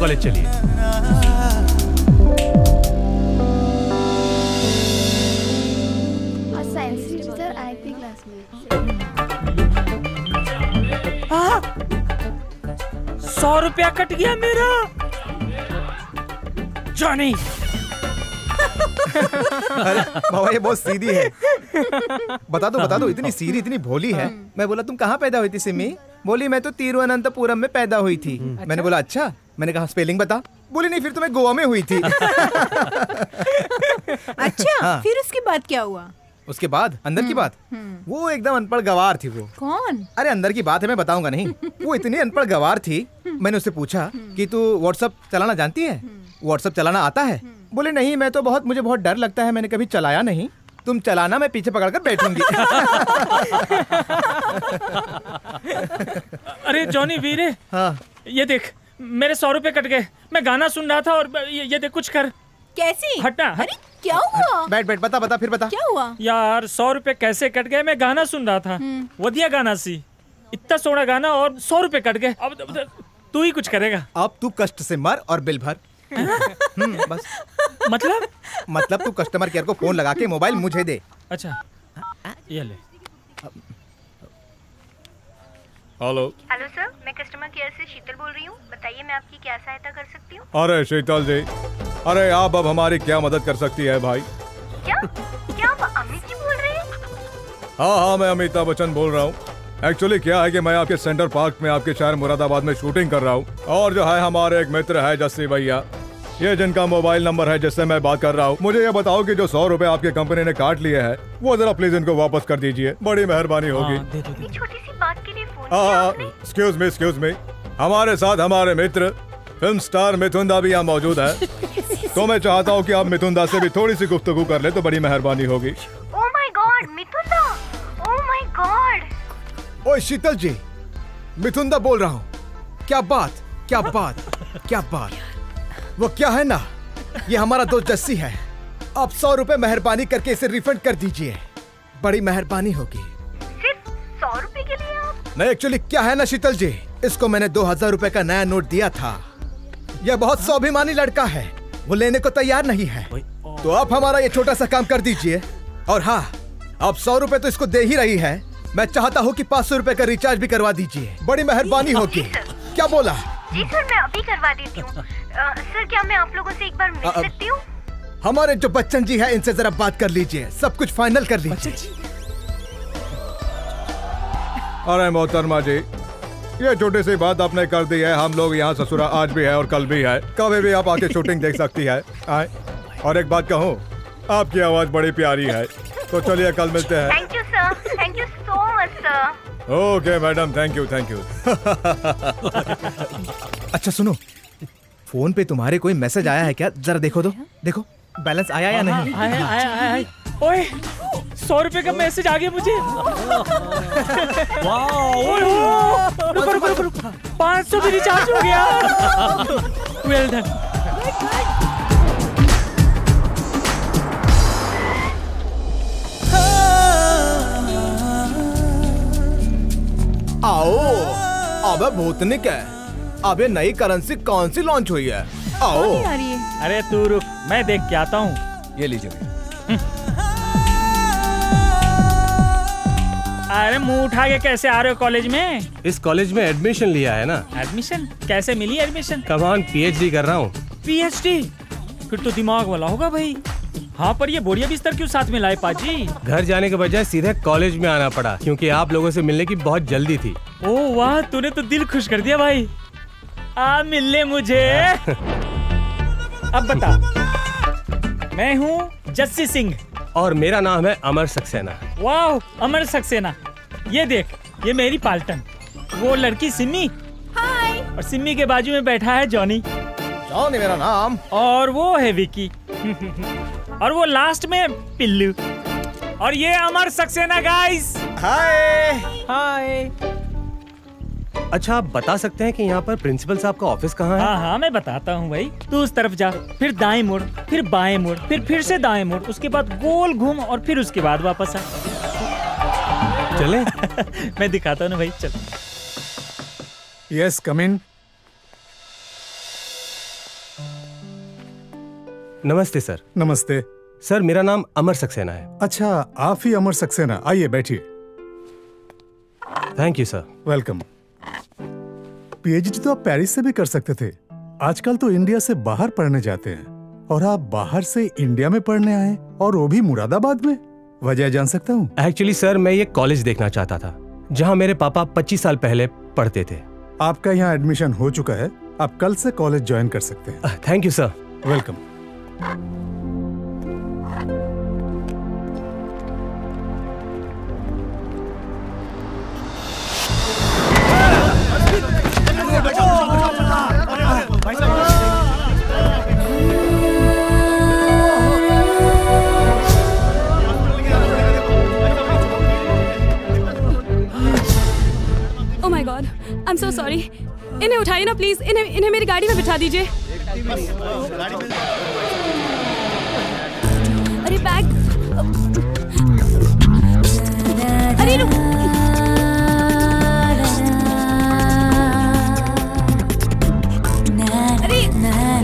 College चलिए। Science teacher आई थी class में। 100 रुपया कट गया मेरा। जॉनी। अरे बाबा ये बहुत सीधी है। बता दो इतनी सीधी इतनी भोली है। मैं बोला तुम कहाँ पैदा हुई थी सिमी? बोली मैं तो तिरुवनंतपुरम में पैदा हुई थी। मैंने बोला अच्छा। मैंने कहा स्पेलिंग बता। बोली नहीं फिर तो मैं गोवा में हुई थी। अच्छा फिर उसके बाद क्या हुआ? उसके बाद अंदर की बात, वो एकदम अनपढ़ गवार थी वो। कौन? अरे अंदर की बात है मैं बताऊंगा नहीं। वो इतनी अनपढ़ गवार थी। मैंने उससे पूछा कि तू व्हाट्सएप चलाना जानती है? व्हाट्सएप चलाना आता है? बोले नहीं मैं तो मुझे बहुत डर लगता है, मैंने कभी चलाया नहीं। तुम चलाना मैं पीछे पकड़कर बैठूंगी। अरे जॉनी वीरे। हाँ ये देख मेरे 100 रुपए कट गए। मैं गाना सुन रहा था और ये देख कुछ कर। कैसी? हटना। अरे क्या हुआ? बैठ बता फिर बता। क्या हुआ? यार 100 रुपए कैसे कट गए? मैं गाना सुन रहा था। वधिया गाना सी, इतना सोना गाना और 100 रुपए कट गए। अब तू ही कुछ करेगा। अब तू कष्ट से मर और बिल भर। बस मतलब तू कस्टमर केयर को फोन लगा के मोबाइल मुझे दे। अच्छा ये ले। हेलो सर, मैं कस्टमर केयर से शीतल बोल रही हूँ। बताइए मैं आपकी क्या सहायता कर सकती हूँ? अरे शीतल जी, अरे आप अब हमारी क्या मदद कर सकती है भाई? क्या आप अमित जी बोल रहे हैं? हाँ मैं अमिताभ बच्चन बोल रहा हूँ। एक्चुअली क्या है कि मैं आपके सेंटर पार्क में आपके शहर मुरादाबाद में शूटिंग कर रहा हूँ और जो है हमारे एक मित्र है जस्सी भैया, ये जिनका मोबाइल नंबर है जिससे मैं बात कर रहा हूँ। मुझे ये बताओ कि जो 100 रुपए आपकी कंपनी ने काट लिए हैं वो जरा प्लीज इनको वापस कर दीजिए, बड़ी मेहरबानी होगी। छोटी सी बात के लिए फोन किया आपने? एक्सक्यूज मी, हमारे साथ हमारे मित्र फिल्म स्टार मिथुन दा भी यहाँ मौजूद है। तो मैं चाहता हूँ कि आप मिथुन दा से भी थोड़ी सी गुफ्तगू कर ले तो बड़ी मेहरबानी होगी। ओह माय गॉड, मिथुन दा! Oh my God! ओए शीतल जी, मिथुन दा बोल रहा हूँ। क्या बात। वो क्या है ना, ये हमारा दोस्त जस्सी है। आप 100 रुपए मेहरबानी करके इसे रिफंड कर दीजिए, बड़ी मेहरबानी होगी। सिर्फ 100 रुपए के लिए आप? नहीं एक्चुअली क्या है ना शीतल जी, इसको मैंने 2000 रुपए का नया नोट दिया था। यह बहुत स्वाभिमानी लड़का है, वो लेने को तैयार नहीं है। तो आप हमारा ये छोटा सा काम कर दीजिए। और हाँ, आप 100 रुपए तो इसको दे ही रही है, मैं चाहता हूँ कि 500 रुपए का रिचार्ज भी करवा दीजिए, बड़ी मेहरबानी होगी। क्या बोला? जी सर, मैं अभी करवा देती हूँ। सर क्या मैं आप लोगों से एक बार मिल सकती हूँ? हमारे जो बच्चन जी है इनसे जरा बात कर लीजिए, सब कुछ फाइनल कर लीजिए। अरे मोहतरमा जी, ये छोटी सी बात आपने कर दी है। हम लोग यहाँ ससुरा आज भी है और कल भी है, कभी भी आप आके शूटिंग देख सकती है। आए और एक बात कहूँ, आपकी आवाज बड़ी प्यारी है। तो चलिए कल मिलते हैं। Thank you sir, thank you so much sir. Okay madam, thank you. अच्छा सुनो, फोन पे तुम्हारे कोई मैसेज आया है क्या? जरा देखो देखो बैलेंस आया या नहीं? आया। ओए 100 रुपए का मैसेज आ गया मुझे। रुको 500 भी रिचार्ज हो गया। Well done. आओ, अबे भूतनिक है, अब ये नई करेंसी कौन सी लॉन्च हुई है? आओ। अरे तू रुक, मैं देख के आता हूँ। ये लीजिए। अरे मुंह उठा के कैसे आ रहे हो कॉलेज में? इस कॉलेज में एडमिशन लिया है ना। एडमिशन कैसे मिली? एडमिशन कमान पीएचडी कर रहा हूँ। पीएचडी? फिर तो दिमाग वाला होगा भाई। हाँ पर ये बोरिया बिस्तर क्यों साथ में लाए पाजी? घर जाने के बजाय सीधे कॉलेज में आना पड़ा क्योंकि आप लोगों से मिलने की बहुत जल्दी थी। ओह वाह, तूने तो दिल खुश कर दिया भाई। आ मिलने मुझे। अब बता। मैं हूँ जस्सी सिंह और मेरा नाम है अमर सक्सेना। वाह, अमर सक्सेना। ये देख, ये मेरी पाल्टन। वो लड़की सिमी। हाय। और सिमी के बाजू में बैठा है जॉनी। जॉनी मेरा नाम। और वो है विकी। और वो लास्ट में पिल्लू। और ये अमर सक्सेना गाइस। हाय। अच्छा आप बता सकते हैं कि यहाँ पर प्रिंसिपल साहब का ऑफिस कहाँ है? हाँ मैं बताता हूँ भाई। तू उस तरफ जा, फिर दाएं मुड़, फिर बाएं मुड़, फिर से दाएं मुड़, उसके बाद गोल घूम और फिर उसके बाद वापस आ। चले? मैं दिखाता हूँ ना भाई, चल। यस कम इन। नमस्ते सर। नमस्ते सर, मेरा नाम अमर सक्सेना है। अच्छा, आप ही अमर सक्सेना, आइए बैठिए। Thank you sir. Welcome. PhD तो आप पेरिस से भी कर सकते थे, आजकल तो इंडिया से बाहर पढ़ने जाते हैं, और आप बाहर से इंडिया में पढ़ने आए, और वो भी मुरादाबाद में। वजह जान सकता हूँ? एक्चुअली सर, मैं ये कॉलेज देखना चाहता था जहाँ मेरे पापा 25 साल पहले पढ़ते थे। आपका यहाँ एडमिशन हो चुका है, आप कल से कॉलेज ज्वाइन कर सकते हैं। Thank you sir. Welcome. Oh my God, I'm so sorry. इन्हें उठाइए ना प्लीज, इन्हें मेरी गाड़ी में बिठा दीजिए। अरे बैग, अरे रुक। अरे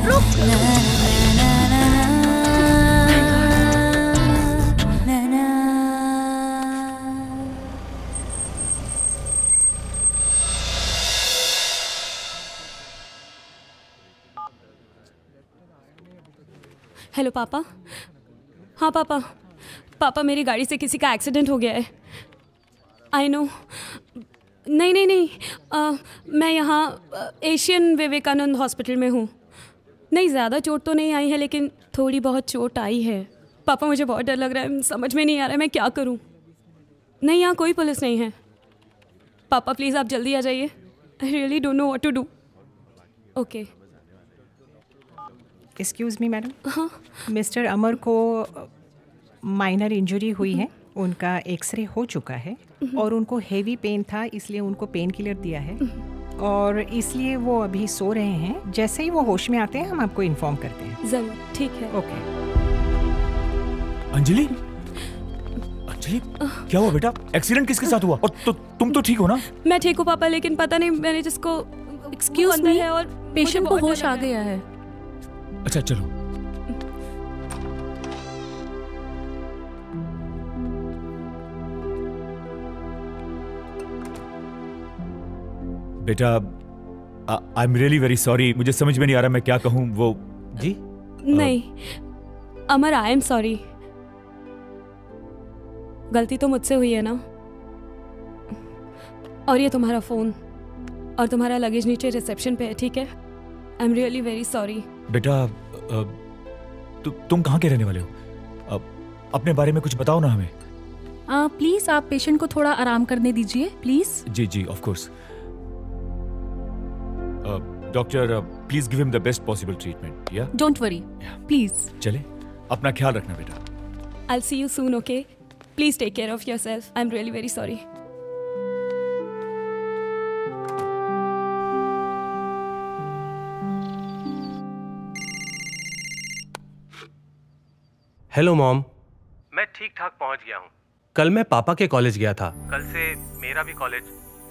रुक। हेलो पापा। हाँ पापा, पापा मेरी गाड़ी से किसी का एक्सीडेंट हो गया है। I know. नहीं, मैं यहाँ एशियन विवेकानंद हॉस्पिटल में हूँ। नहीं, ज़्यादा चोट तो नहीं आई है, लेकिन थोड़ी बहुत चोट आई है। पापा मुझे बहुत डर लग रहा है, समझ में नहीं आ रहा है मैं क्या करूँ। नहीं, यहाँ कोई पुलिस नहीं है। पापा प्लीज़ आप जल्दी आ जाइए। I really don't know what to do. Okay. Excuse me madam. हाँ। मिस्टर अमर को माइनर इंजरी हुई है, उनका एक्सरे हो चुका है और उनको हेवी पेन था, इसलिए उनको पेन किलर दिया है और इसलिए वो अभी सो रहे हैं। जैसे ही वो होश में आते हैं हम आपको इन्फॉर्म करते हैं। ज़रूर, ठीक है। ओके। अंजलि, अंजलि क्या हुआ बेटा? एक्सीडेंट किसके साथ हुआ? और तुम तो ठीक हो ना? मैं ठीक हूँ पापा, लेकिन पता नहीं मैंने जिसको एक्सक्यूज मी, है और पेशेंट को होश आ गया है। अच्छा चलो। बेटा, आई एम रियली वेरी सॉरी, मुझे समझ में नहीं आ रहा मैं क्या कहूँ। वो जी नहीं अमर, आई एम सॉरी। गलती तो मुझसे हुई है ना। और ये तुम्हारा फोन और तुम्हारा लगेज नीचे रिसेप्शन पे है, ठीक है? आई एम रियली वेरी सॉरी। बेटा, तुम कहाँ के रहने वाले हो? अपने बारे में कुछ बताओ ना हमें। प्लीज आप पेशेंट को थोड़ा आराम करने दीजिए, प्लीज। जी of course. Doctor, please give him the best possible treatment. Yeah don't worry, please. चले, अपना ख्याल रखना बेटा। I will see you soon, okay? Please take care of yourself. I am really very sorry. Hello mom. मैं ठीक ठाक पहुंच गया हूँ। कल मैं पापा के कॉलेज गया था, कल से मेरा भी कॉलेज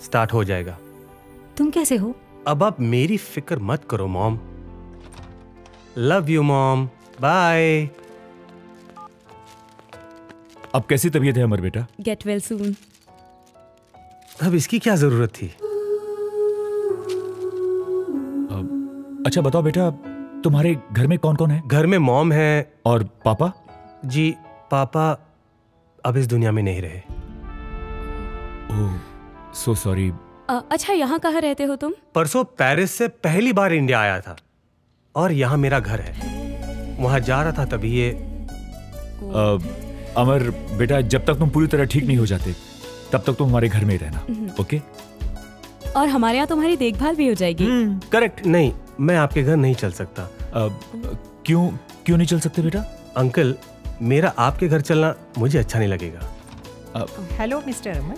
स्टार्ट हो जाएगा। तुम कैसे हो? अब आप मेरी फिक्र मत करो mom. Love you mom, bye. अब कैसी तबीयत है अमर बेटा? Get well soon. अब इसकी क्या जरूरत थी? अच्छा बताओ बेटा, तुम्हारे घर में कौन कौन है? घर में मॉम है। और पापा? जी पापा अब इस दुनिया में नहीं रहे। ओह, सो सॉरी। अच्छा, यहाँ कहाँ रहते हो तुम? परसों पेरिस से पहली बार इंडिया आया था और यहाँ मेरा घर है। वहां जा रहा था तभी ये। अमर बेटा, जब तक तुम पूरी तरह ठीक नहीं हो जाते तब तक तुम हमारे घर में ही रहना, ओके? और हमारे यहाँ तुम्हारी देखभाल भी हो जाएगी। करेक्ट। नहीं, मैं आपके घर नहीं चल सकता। क्यों नहीं चल सकते बेटा? अंकल, मेरा आपके घर चलना मुझे अच्छा नहीं लगेगा। हेलो मिस्टर अमर,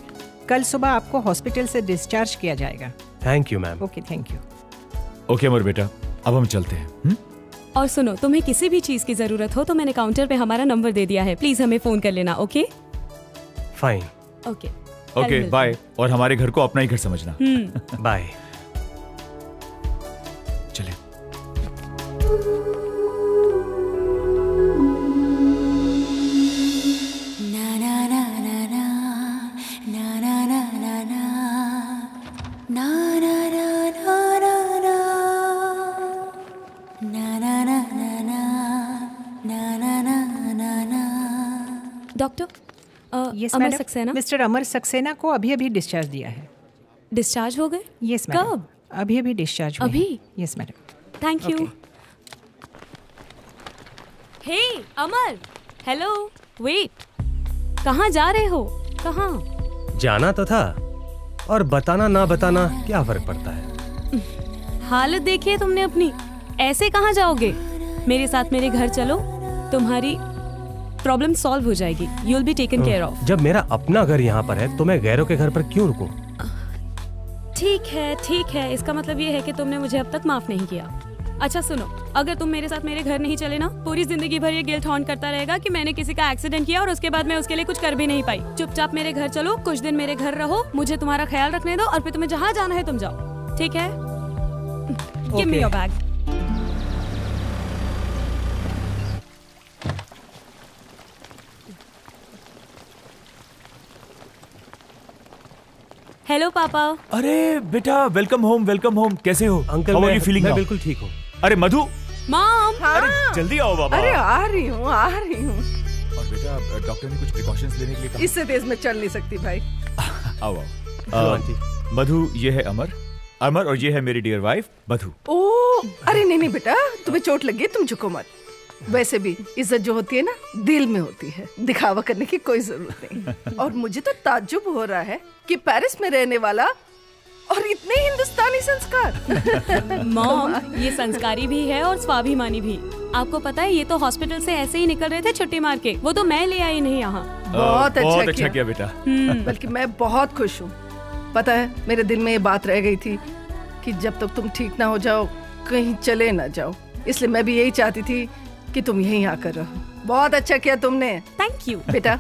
कल सुबह आपको हॉस्पिटल से डिस्चार्ज किया जाएगा। Thank you ma'am. Okay, thank you. Okay Amar बेटा, अब हम चलते हैं। और सुनो, तुम्हें किसी भी चीज की जरूरत हो तो मैंने काउंटर पे हमारा नंबर दे दिया है, प्लीज हमें फोन कर लेना, okay? Fine. Okay okay, bye. और हमारे घर को अपना ही घर समझना। बाय। चले। Doctor yes Amar madam, Saxena. Mister Amar Saxena को अभी अभी डिस्चार्ज दिया है। डिस्चार्ज हो गए? Yes madam. कब? अभी अभी डिस्चार्ज हुए अभी? हैं। Yes madam. Thank you. Hey Amar, hello, wait, कहाँ जा रहे हो? कहाँ? जाना तो था, और बताना ना बताना क्या फर्क पड़ता है। हालत देखिए तुमने अपनी, ऐसे कहाँ जाओगे? मेरे साथ मेरे घर चलो, तुम्हारी प्रॉब्लम सॉल्व हो जाएगी। You will be taken care of. जब मेरा अपना घर यहाँ पर है तो मैं गैरों के घर पर क्यों रुकूं? ठीक है, इसका मतलब ये है कि तुमने मुझे अब तक माफ नहीं किया। अच्छा सुनो, अगर तुम मेरे साथ मेरे घर नहीं चले ना, पूरी जिंदगी भर ये गिल्ट हॉन्ट करता रहेगा कि मैंने किसी का एक्सीडेंट किया और उसके बाद मैं उसके लिए कुछ कर भी नहीं पाई। चुपचाप मेरे घर चलो, कुछ दिन मेरे घर रहो, मुझे तुम्हारा ख्याल रखने दो, और फिर तुम्हें जहाँ जाना है तुम जाओ, ठीक है? Give me your bag. Hello पापा। अरे बेटा, वेलकम होम। कैसे हो uncle? How are you feeling मैं now? बिल्कुल ठीक हूँ। अरे मधु, मॉम। अरे जल्दी आओ बाबा। अरे आ रही हूँ। और बेटा, डॉक्टर ने कुछ प्रिकॉशंस लेने के लिए कहा। इससे तेज मैं चल नहीं सकती भाई। आओ हेलो आंटी। मधु, ये है अमर और ये है मेरी डियर वाइफ मधु। ओ, अरे नहीं बेटा, तुम्हें चोट लगी है, तुम झुको मत। वैसे भी इज्जत जो होती है ना, दिल में होती है, दिखावा करने की कोई जरूरत नहीं। और मुझे तो ताज्जुब हो रहा है कि पेरिस में रहने वाला और इतने हिंदुस्तानी संस्कार। मॉम, ये संस्कारी भी है और स्वाभिमानी भी। आपको पता है, ये तो हॉस्पिटल से ऐसे ही निकल रहे थे छुट्टी मार के, वो तो मैं ले आई नहीं यहाँ। बहुत अच्छा किया बेटा। बल्कि मैं बहुत खुश हूँ। पता है, मेरे दिल में ये बात रह गई थी कि जब तक तुम ठीक ना हो जाओ कहीं चले ना जाओ, इसलिए मैं भी यही चाहती थी कि तुम यहीं आकर रहो। बहुत अच्छा किया तुमने। थैंक यू बेटा,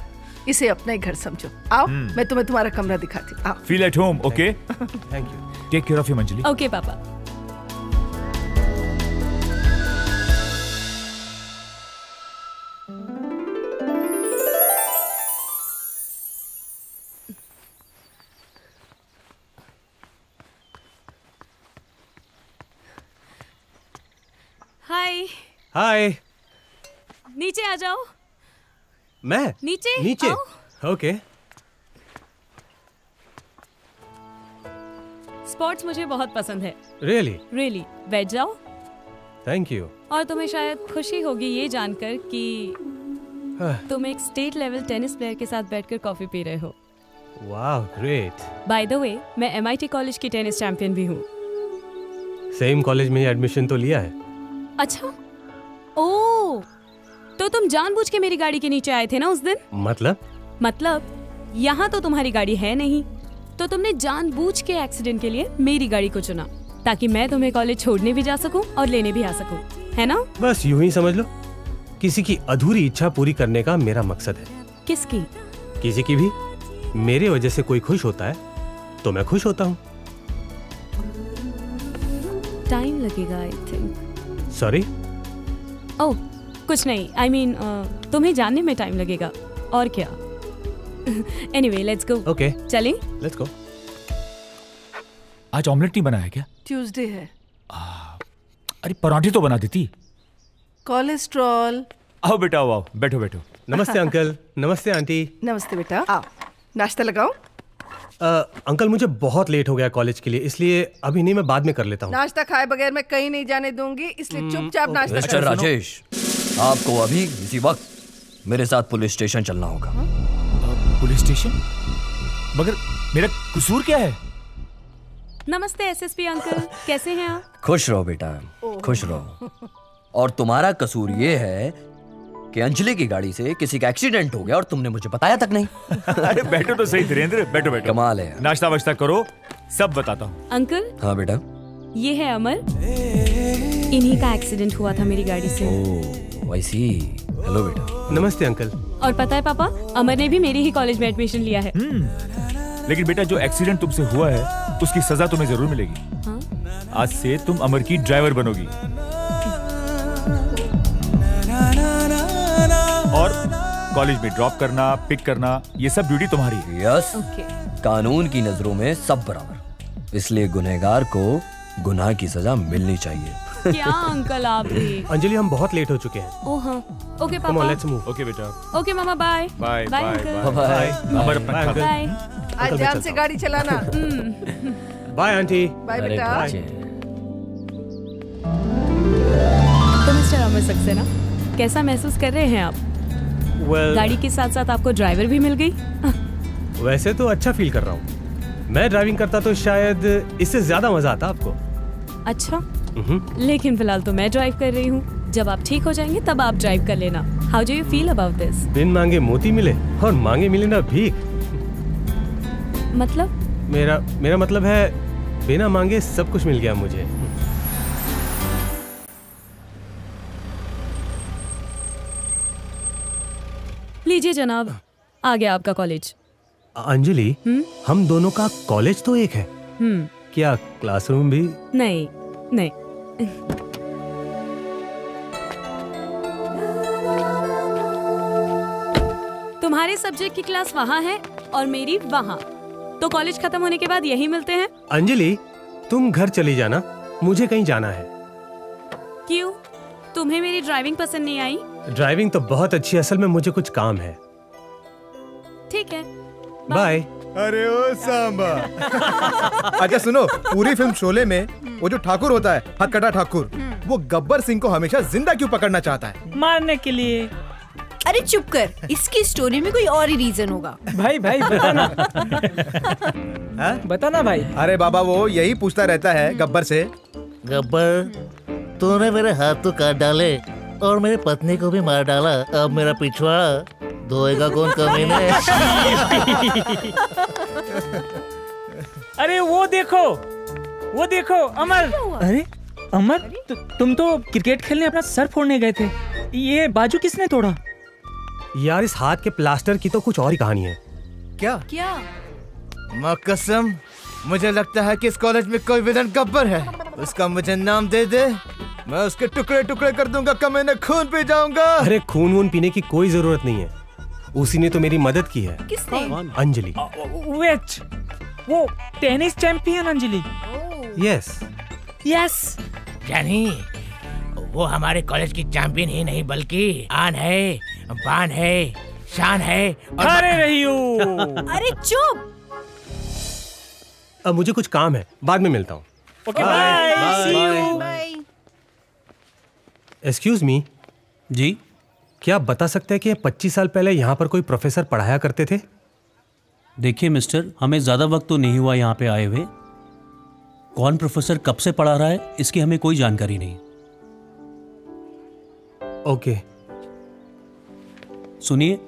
इसे अपना ही घर समझो। आओ, मैं तुम्हें तुम्हारा कमरा दिखाती हूँ। आओ। Feel at home, okay? Thank you. Take care of you Manjali. Okay पापा। हाय। हाय। नीचे आ जाओ। मैं? नीचे आओ। ओके। स्पोर्ट्स मुझे बहुत पसंद है। रियली? बैठ जाओ। Thank you. और तुम्हें शायद खुशी होगी ये जानकर कि तुम एक स्टेट लेवल टेनिस प्लेयर के साथ बैठकर कॉफी पी रहे हो। वाह, ग्रेट। बाय द वे, मैं MIT कॉलेज की टेनिस चैंपियन भी हूँ। सेम कॉलेज में ही एडमिशन तो लिया है। अच्छा, ओह, तो तुम जानबूझ के मेरी गाड़ी के नीचे आए थे ना उस दिन? मतलब यहाँ तो तुम्हारी गाड़ी है नहीं, तो तुमने जानबूझ के एक्सीडेंट के लिए मेरी गाड़ी को चुना, ताकि मैं तुम्हें कॉलेज छोड़ने भी जा सकूं और लेने भी आ सकूं, है ना? बस यूं ही समझ लो, किसी की अधूरी इच्छा पूरी करने का मेरा मकसद है। किसकी? किसी की भी। मेरे वजह से कोई खुश होता है तो मैं खुश होता हूँ। टाइम लगेगा आई थिंक। सॉरी? ओह, कुछ नहीं, I mean, तुम्हें जानने में टाइम लगेगा और क्या। Anyway, let's go. Okay. चलें? Let's go. आज ऑमलेट नहीं बनाया क्या? ट्यूसडे है। अरे पराठे तो बना देती। कोलेस्ट्रॉल। आओ बेटा, आओ, बैठो। नमस्ते अंकल। नमस्ते आंटी। नमस्ते बेटा, आओ, नाश्ता लगाओ। अंकल, मुझे बहुत लेट हो गया कॉलेज के लिए, इसलिए अभी नहीं, मैं बाद में कर लेता हूँ। नाश्ता खाए बगैर मैं कहीं नहीं जाने दूंगी, इसलिए चुपचाप नाश्ता करो। मिस्टर राजेश, आपको अभी इसी वक्त मेरे साथ पुलिस स्टेशन चलना होगा। Police station? मगर मेरा कसूर क्या है? नमस्ते SSP अंकल, कैसे हैं आप? खुश रहो बेटा, खुश रहो। और तुम्हारा कसूर ये है कि अंजलि की गाड़ी से किसी का एक्सीडेंट हो गया और तुमने मुझे बताया तक नहीं। अरे बैठो तो सही धीरेन्द्र, बैठो। कमाल है। नाश्ता वाश्ता करो, सब बताता हूँ। अंकल। हाँ बेटा। ये है अमर, इन्हीं का एक्सीडेंट हुआ था मेरी गाड़ी से। ओह, I see। हेलो बेटा। नमस्ते अंकल। और पता है पापा, अमर ने भी मेरी ही कॉलेज में एडमिशन लिया है। लेकिन बेटा, जो एक्सीडेंट तुमसे हुआ है उसकी सजा तुम्हें जरूर मिलेगी। हाँ? आज से तुम अमर की ड्राइवर बनोगी। कॉलेज में ड्रॉप करना, पिक करना, ये सब ड्यूटी तुम्हारी है। यस, कानून की नजरों में सब बराबर, इसलिए गुनहगार को गुनाह की सजा मिलनी चाहिए। क्या अंकल आप भी? अंजलि हम बहुत लेट हो चुके हैं। ओह हाँ, ओके Come on, पापा। let's move. ओके बेटा। ओके मामा, bye bye bye bye uncle. Bye bye. आज ध्यान से गाड़ी चलाना। Bye aunty. बाय बेटा। तो मिस्टर अमर सक्सेना, कैसा महसूस कर रहे हैं आप? गाड़ी के साथ साथ आपको ड्राइवर भी मिल गई। वैसे तो अच्छा फील कर रहा हूँ। मैं ड्राइविंग करता तो शायद इससे ज्यादा मजा आता आपको। अच्छा, लेकिन फिलहाल तो मैं ड्राइव कर रही हूँ। जब आप ठीक हो जाएंगे तब आप ड्राइव कर लेना। How do you feel about this? बिन मांगे मोती मिले और मांगे मिले ना भीख। मतलब? मेरा मतलब है बिना मांगे सब कुछ मिल गया मुझे। लीजिए जनाब, आ गया आपका कॉलेज। अंजलि, हम दोनों का कॉलेज तो एक है, क्या क्लासरूम भी? नहीं नहीं। तुम्हारे सब्जेक्ट की क्लास वहाँ है और मेरी वहाँ, तो कॉलेज खत्म होने के बाद यही मिलते हैं। अंजलि, तुम घर चली जाना, मुझे कहीं जाना है। क्यों? तुम्हें मेरी ड्राइविंग पसंद नहीं आई? ड्राइविंग तो बहुत अच्छी है, असल में मुझे कुछ काम है। ठीक है, बाय। अरे ओ सांबा। अच्छा सुनो, पूरी फिल्म शोले में वो जो ठाकुर होता है, हथकटा ठाकुर, वो गब्बर सिंह को हमेशा जिंदा क्यों पकड़ना चाहता है? मारने के लिए। अरे चुप कर, इसकी स्टोरी में कोई और ही रीजन होगा। भाई बताना। बताना भाई। अरे बाबा, वो यही पूछता रहता है गब्बर से। गब्बर, तूने मेरे हाथ तो काट डाले और मेरी पत्नी को भी मार डाला, अब मेरा पिछवाड़ा धोएगा कौन कमीने? अरे वो देखो अमर। अरे अमर, तुम तो क्रिकेट खेलने अपना सर फोड़ने गए थे, ये बाजू किसने तोड़ा? यार, इस हाथ के प्लास्टर की तो कुछ और ही कहानी है। क्या? माँ कसम, मुझे लगता है कि इस कॉलेज में कोई विलन गब्बर है। उसका मुझे नाम दे दे, मैं उसके टुकड़े टुकड़े कर दूंगा, कमीने खून पी जाऊंगा। अरे खून वून पीने की कोई जरूरत नहीं है, उसी ने तो मेरी मदद की है। किसने? अंजलि। वेट, वो टेनिस चैंपियन अंजलि। यस। जानी, वो हमारे कॉलेज की चैंपियन ही नहीं बल्कि आन है, बान है, शान है। अरे रही हो। अरे चुप। अब मुझे कुछ काम है, बाद में मिलता हूँ। Okay, bye. Excuse me. जी? क्या आप बता सकते हैं कि 25 साल पहले यहाँ पर कोई प्रोफेसर पढ़ाया करते थे? देखिए मिस्टर, हमें ज़्यादा वक्त तो नहीं हुआ यहाँ पे आए हुए। कौन प्रोफेसर कब से पढ़ा रहा है इसकी हमें कोई जानकारी नहीं। ओके। सुनिए।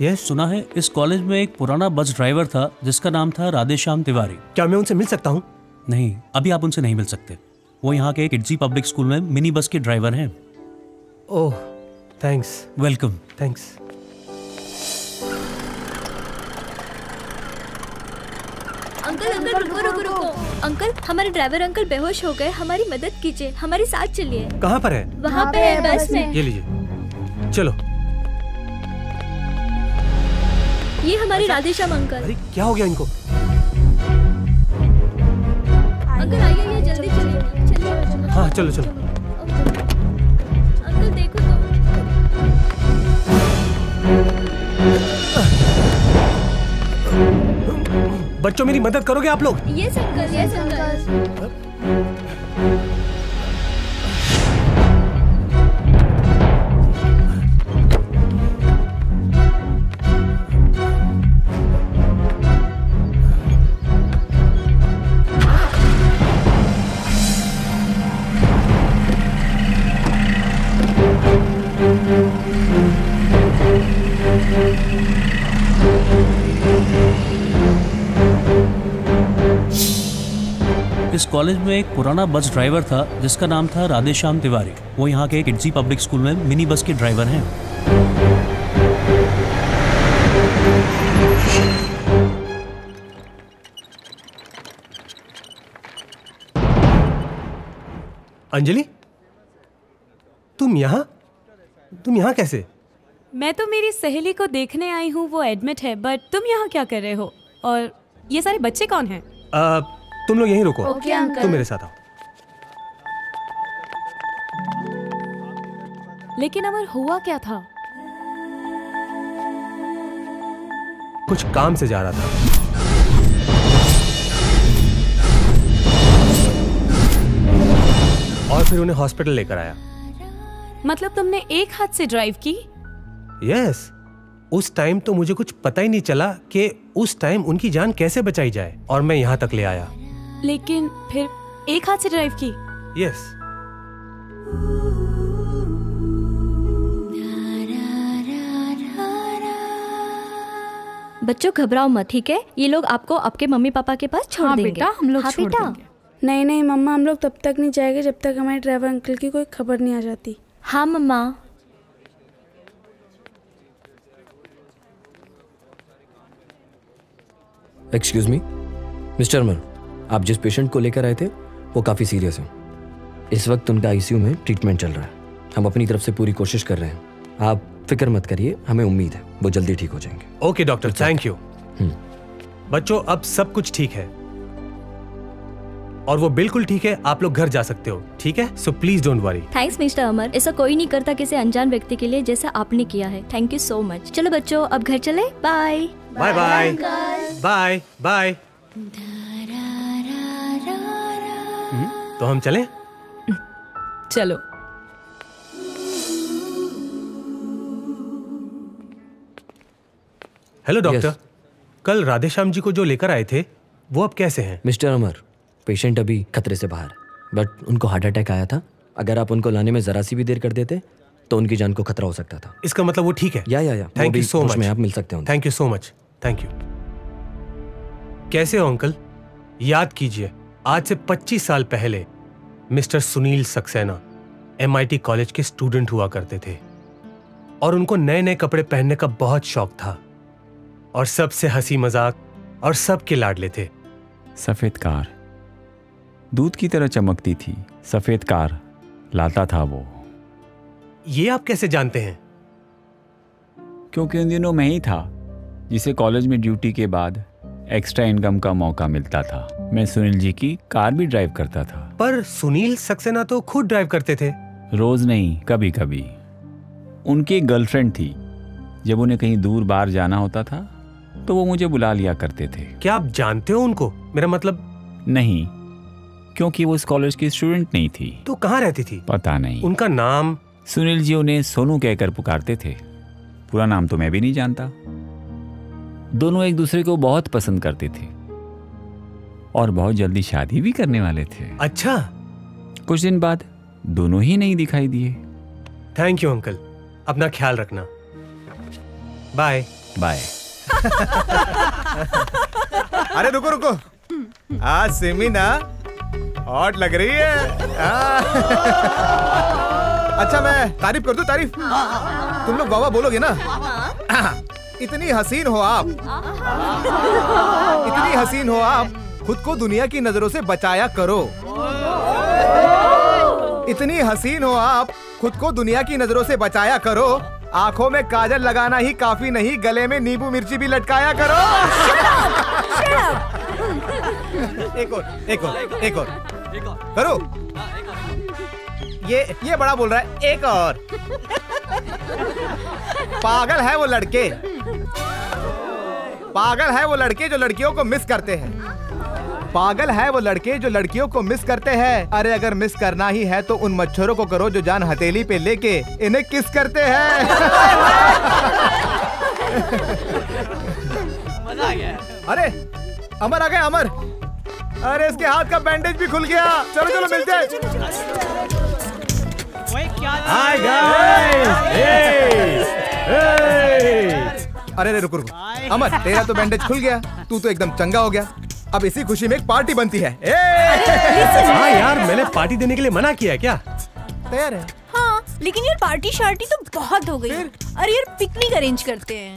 यस। सुना है इस कॉलेज में एक पुराना बस ड्राइवर था जिसका नाम था राधेश्याम तिवारी। क्या मैं उनसे मिल सकता हूँ? नहीं, अभी आप उनसे नहीं मिल सकते। वो यहाँ के किड्जी पब्लिक स्कूल में मिनी बस के ड्राइवर हैं। ओह, थैंक्स। वेलकम। थैंक्स। अंकल रुको। अंकल, हमारे ड्राइवर अंकल बेहोश हो गए, हमारी मदद कीजिए, हमारे साथ चलिए। कहाँ पर है? वहाँ पे है बस में। ये लीजिए, चलो। ये हमारी राधेश्याम अंकल। अरे क्या हो गया इनको? अंकल आइए, जल्दी चलिए। हाँ चलो। अंकल देखो तो। बच्चों, मेरी मदद करोगे आप लोग? ये अंकल। इस कॉलेज में एक पुराना बस ड्राइवर था जिसका नाम था राधेश्याम तिवारी। वो यहाँ के किड्जी पब्लिक स्कूल में मिनी बस के ड्राइवर हैं। अंजलि, तुम यहाँ? तुम यहाँ कैसे? मैं तो मेरी सहेली को देखने आई हूँ, वो एडमिट है, बट तुम यहाँ क्या कर रहे हो? और ये सारे बच्चे कौन हैं? तुम लोग यहीं रुको। Okay uncle. तुम मेरे साथ आओ। लेकिन अमर हुआ क्या था? कुछ काम से जा रहा था। और फिर उन्हें हॉस्पिटल लेकर आया। मतलब तुमने एक हाथ से ड्राइव की? यस। उस टाइम तो मुझे कुछ पता ही नहीं चला कि उस टाइम उनकी जान कैसे बचाई जाए, और मैं यहाँ तक ले आया। लेकिन फिर एक हाथ से ड्राइव की? यस। बच्चों घबराओ मत, ठीक है? ये लोग आपको आपके मम्मी पापा के पास छोड़ देंगे। बेटा, हम लोग हाँ छोड़ बेटा। देंगे। नहीं नहीं मम्मा, हम लोग तब तक नहीं जाएंगे जब तक हमारे ड्राइवर अंकल की कोई खबर नहीं आ जाती। हाँ मम्मा। एक्सक्यूज मी मिस्टर अमर, आप जिस पेशेंट को लेकर आए थे वो काफ़ी सीरियस है। इस वक्त उनका आईसीयू में ट्रीटमेंट चल रहा है। हम अपनी तरफ से पूरी कोशिश कर रहे हैं। आप फिक्र मत करिए, हमें उम्मीद है वो जल्दी ठीक हो जाएंगे। Okay doctor, thank you. बच्चों अब सब कुछ ठीक है और वो बिल्कुल ठीक है। आप लोग घर जा सकते हो, ठीक है? So please don't worry. Thanks mister Amar, ऐसा कोई नहीं करता किसी अनजान व्यक्ति के लिए जैसा आपने किया है। Thank you so much. चलो बच्चों अब घर चले। Bye bye bye bye bye. तो हम चलें? चलो। हेलो डॉक्टर, कल राधेश्याम जी को जो लेकर आए थे वो अब कैसे हैं? मिस्टर अमर, पेशेंट अभी खतरे से बाहर, बट उनको हार्ट अटैक आया था। अगर आप उनको लाने में जरा सी भी देर कर देते तो उनकी जान को खतरा हो सकता था। इसका मतलब वो ठीक है? या थैंक यू सो मच। आप मिल सकते हो। Thank you so much. Thank you. कैसे हो अंकल? याद कीजिए, आज से 25 साल पहले mister Sunil Saxena MIT college के स्टूडेंट हुआ करते थे और उनको नए नए कपड़े पहनने का बहुत शौक था और सबसे हंसी मजाक और सबके लाडले थे। सफेद कार दूध की तरह चमकती थी। सफेद कार लाता था वो। ये आप कैसे जानते हैं? क्योंकि उन दिनों मैं ही था जिसे कॉलेज में ड्यूटी के बाद एक्स्ट्रा इनकम का मौका मिलता था। मैं सुनील जी की कार भी ड्राइव करता था। पर सुनील सक्सेना तो खुद ड्राइव करते थे। रोज नहीं, कभी कभी। उनकी एक गर्लफ्रेंड थी। जब उन्हें कहीं दूर बाहर जाना होता था तो वो मुझे बुला लिया करते थे। क्या आप जानते हो उनको? मेरा मतलब नहीं, क्योंकि वो इस कॉलेज की स्टूडेंट नहीं थी। तो कहाँ रहती थी? पता नहीं। उनका नाम? सुनील जी उन्हें सोनू कहकर पुकारते थे। पूरा नाम तो मैं भी नहीं जानता। दोनों एक दूसरे को बहुत पसंद करते थे और बहुत जल्दी शादी भी करने वाले थे। अच्छा। कुछ दिन बाद दोनों ही नहीं दिखाई दिए। थैंक यू अंकल, अपना ख्याल रखना। Bye bye. अरे रुको रुको, आज सिमी ना हॉट लग रही है। अच्छा मैं तारीफ कर दूं? तारीफ तुम लोग वाह बोलोगे ना? इतनी हसीन हो आप, इतनी हसीन हो आप, खुद को दुनिया की नजरों से बचाया करो। इतनी हसीन हो आप, खुद को दुनिया की नजरों से बचाया करो। आंखों में काजल लगाना ही काफी नहीं, गले में नींबू मिर्ची भी लटकाया करो। एक और, एक और, एक और करो। ये बड़ा बोल रहा है, एक और। पागल है वो लड़के, पागल है वो लड़के जो लड़कियों को मिस करते हैं। पागल है वो लड़के जो लड़कियों को मिस करते हैं। अरे अगर मिस करना ही है तो उन मच्छरों को करो जो जान हथेली पे लेके इन्हें किस करते हैं। मजा आ गया। अरे अमर आ गए, अमर। अरे इसके हाथ का बैंडेज भी खुल गया। चलो चलो मिलते हैं। हाय अरे रुको रुको, अमर तेरा तो बैंडेज खुल गया, तू तो एकदम चंगा हो गया। अब इसी खुशी में एक पार्टी बनती है। हाँ यार, मैंने पार्टी देने के लिए मना किया है क्या? तैयार है? हाँ, लेकिन यार पार्टी शार्टी तो बहुत हो गई। अरे यार पिकनिक अरेंज करते हैं।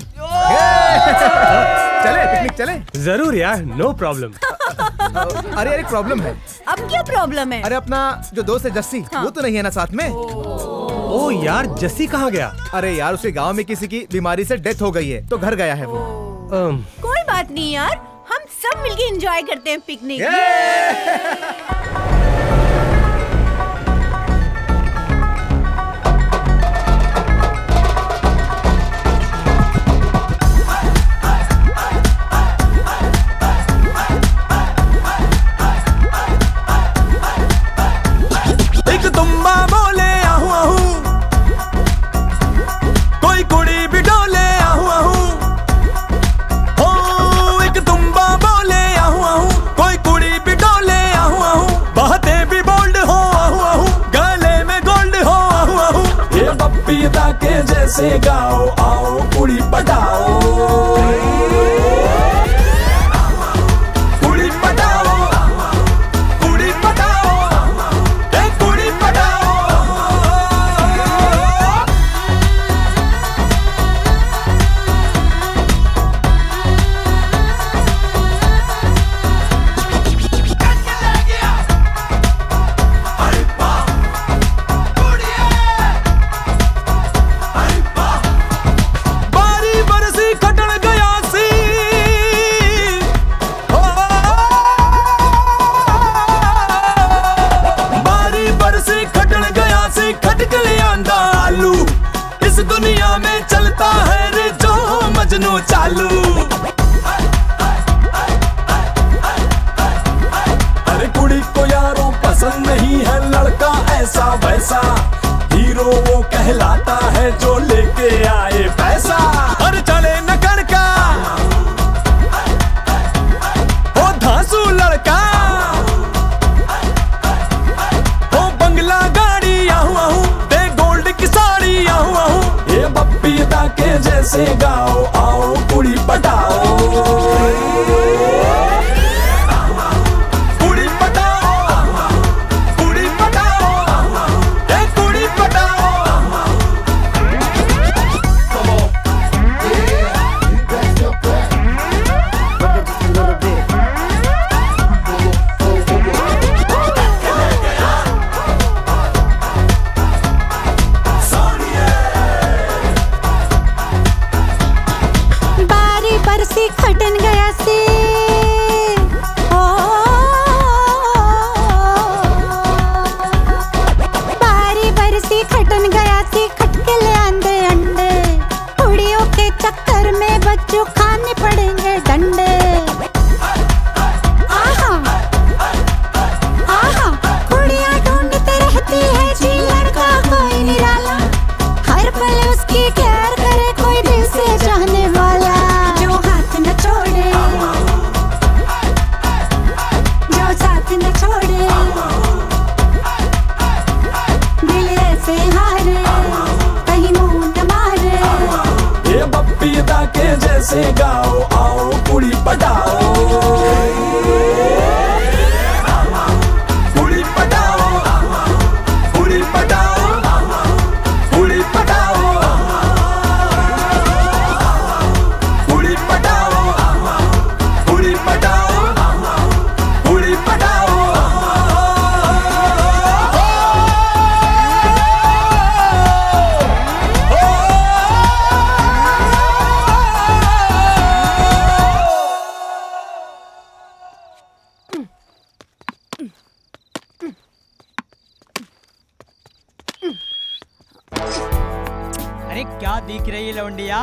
चले पिकनिक चले। जरूर यार, नो प्रॉब्लम। अरे यार एक प्रॉब्लम है। अब क्या प्रॉब्लम है? अरे अपना जो दोस्त है जस्सी, हाँ। वो तो नहीं है ना साथ में? ओ यार, जस्सी कहाँ गया? अरे यार, उसके गांव में किसी की बीमारी से डेथ हो गई है, तो घर गया है वो। कोई बात नहीं यार, हम सब मिलके एंजॉय करते हैं पिकनिक। के जैसे गाओ, आओ कुड़ी पटाओ, कुड़ी पटाओ, कुड़ी पटाओ, कुड़ी पटाओ। दुनिया में चलता है रे जो मजनू चालू। अरे कुड़ी को यारों पसंद नहीं है लड़का ऐसा वैसा, हीरो वो कहलाता है जो लेके आए पैसा। अरे चले न कड़का ओ धांसू लड़का, ओ बंगला गाड़ी आहू आहू, दे गोल्ड की साड़ी आहू आहू। ये बप्पीता के जैसे गाओ, आओ कुड़ी पटाओ, कुड़ी पटाओ, कुड़ी पटाओ, ये कुड़ी पटाओ। बरसी खटन गया से ओ बारी बरसी खटन गया से, खटके ले आंदे अंडे, कुड़ियों के चक्कर में बच्चों खाने पड़ेंगे डंडे। आहा आहा, कुड़ियाँ ढूंढते रहती है जी लड़का कोई निराला, हर पल उसकी केयर करे कोई दिल से चाहने वाला, न छोड़े जो साथ न छोड़े, दिल ऐसे हारे कहीं मुंह न मारे। ये बप्पीता के जैसे गाओ, आओ कुड़ी पटाओ, कुड़ी पटाओ, कुड़ी पटाओ, कुड़ी पटाओ, कुड़ी पटाओ, कुड़ी पटाओ, कुड़ी पटाओ। अरे क्या दिख रही है लौंडिया?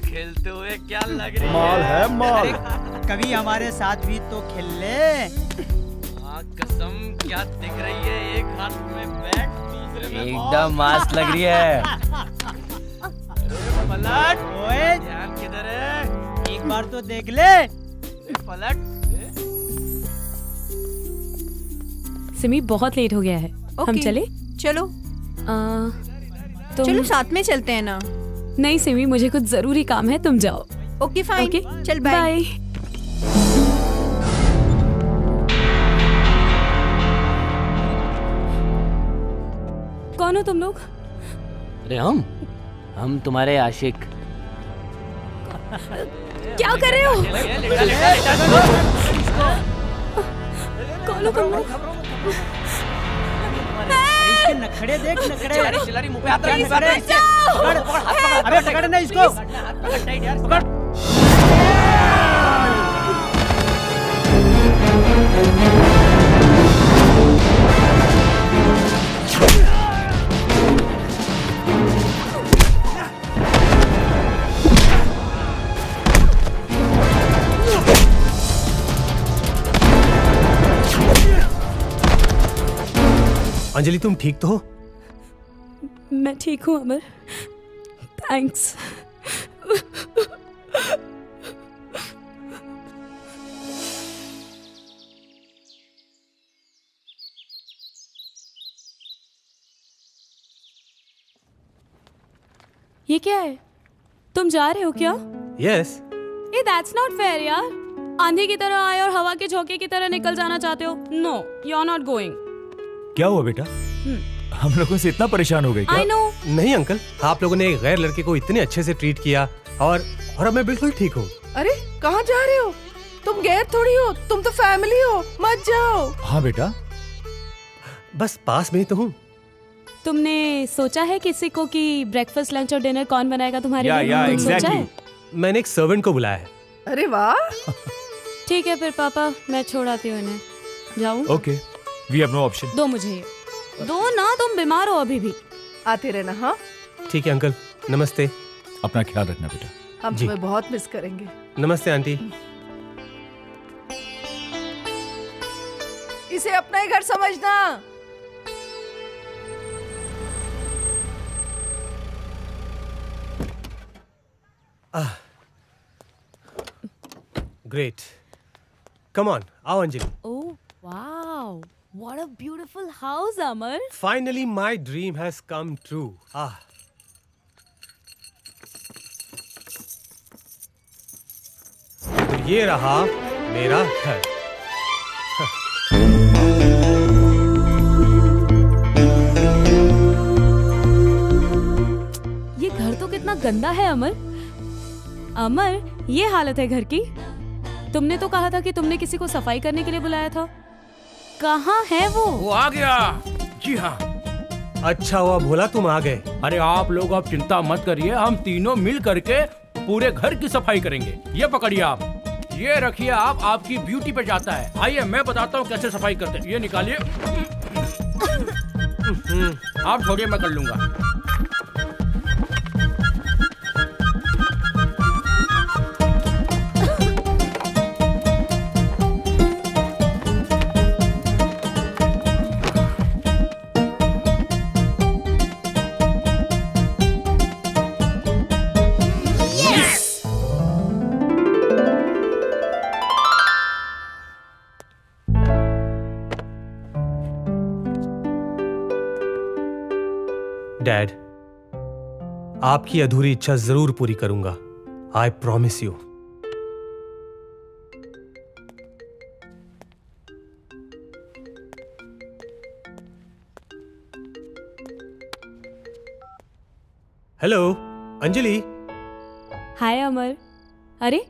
खेलते हुए क्या लग रही माल है माल। कभी हमारे साथ भी तो खेल ले। कसम क्या दिख रही है, एक हाथ में बैट दूसरे में एकदम मस्त लग रही है। पलट, ओए ध्यान किधर है? एक बार तो देख ले। पलट। सिमी बहुत लेट हो गया है, हम चले? चलो चलो साथ में चलते हैं ना। नहीं सिमी, मुझे कुछ जरूरी काम है, तुम जाओ। ओके फाइन, चल बाय। कौन हो तुम लोग? अरे हम तुम्हारे आशिक। क्या कर रहे हो? कौन हो तुम लोग? खड़े देख न खड़े। चिल्ला रही मुंह पे हाथ रख। अरे पकड़ ना इसको। पकड़। अंजलि तुम ठीक तो हो? मैं ठीक हूँ अमर, थैंक्स। ये क्या है? तुम जा रहे हो क्या? यस। ये दैट्स नॉट फेयर यार। आंधी की तरह आए और हवा के झोंके की तरह निकल जाना चाहते हो? No, you are not going. क्या हुआ बेटा? हम लोगों से इतना परेशान हो गए क्या? I know। नहीं अंकल, आप लोगों ने एक गैर लड़के को इतने अच्छे से ट्रीट किया और अब मैं बिल्कुल ठीक हूँ। अरे कहाँ जा रहे हो? तुम गैर थोड़ी हो, तुम तो फैमिली हो, मत जाओ। हाँ बेटा, बस पास में ही तो हूँ। तुमने सोचा है किसी को कि ब्रेकफास्ट लंच और डिनर कौन बनाएगा तुम्हारे लिए? तुम सोचा है? मैंने एक सर्वेंट को बुलाया है। अरे वाह। ठीक है फिर पापा, मैं छोड़ आती हूँ इन्हें। जाऊँ? Okay, we have no option. दो मुझे ये। दो ना, तुम बीमार हो अभी भी। आते रहना। हाँ ठीक है अंकल, नमस्ते। अपना ख्याल रखना बेटा। हम तुम्हें बहुत मिस करेंगे। नमस्ते आंटी। इसे अपना ही घर समझना। ग्रेट, कम ऑन, आओ Anjali. Oh wow, what a beautiful house Amar. Finally my dream has come true. तो ये रहा मेरा घर। ये घर तो कितना गंदा है अमर। अमर, ये हालत है घर की। तुमने तो कहा था कि तुमने किसी को सफाई करने के लिए बुलाया था। कहाँ है वो? वो आ गया। जी हाँ। अच्छा हुआ भोला तुम आ गए। अरे आप लोग अब चिंता मत करिए, हम तीनों मिल करके पूरे घर की सफाई करेंगे। ये पकड़िए आप, ये रखिए आप, आपकी ब्यूटी पे जाता है। आइए मैं बताता हूँ कैसे सफाई करते हैं। ये निकालिए। आप छोड़िए, मैं कर लूंगा। डैड, आपकी अधूरी इच्छा जरूर पूरी करूंगा। I promise you. Hello Anjali. Hi Amar. अरे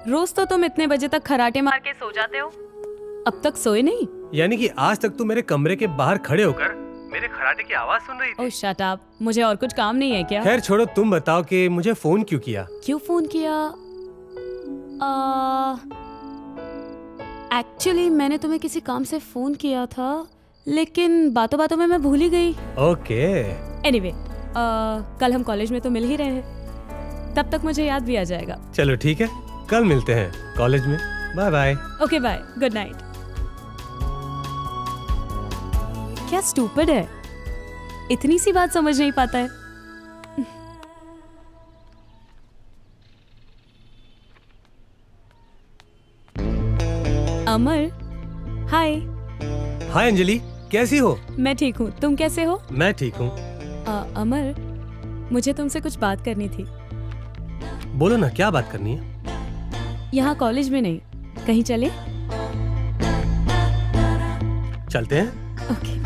रोज तो तुम इतने बजे तक खराटे मार के सो जाते हो, अब तक सोए नहीं? यानी कि आज तक तुम मेरे कमरे के बाहर खड़े होकर मेरे खराटे की आवाज सुन रही थी। ओह शट अप, मुझे और कुछ काम नहीं है क्या? खैर छोड़ो, तुम बताओ कि मुझे फोन क्यों किया? क्यों फोन किया? एक्चुअली मैंने तुम्हें किसी काम से फोन किया था, लेकिन बातों बातों में मैं भूल ही गई। ओके। एनीवे, कल हम कॉलेज में तो मिल ही रहे हैं, तब तक मुझे याद भी आ जाएगा। चलो ठीक है, कल मिलते हैं कॉलेज में। Bye bye. Okay bye, good night. क्या स्टूपिड है, इतनी सी बात समझ नहीं पाता है। अमर, हाय। हाय अंजलि, कैसी हो? मैं ठीक हूँ, तुम कैसे हो? मैं ठीक हूँ। अमर, मुझे तुमसे कुछ बात करनी थी। बोलो ना, क्या बात करनी है? यहाँ कॉलेज में नहीं, कहीं चले? चलते हैं। ओके।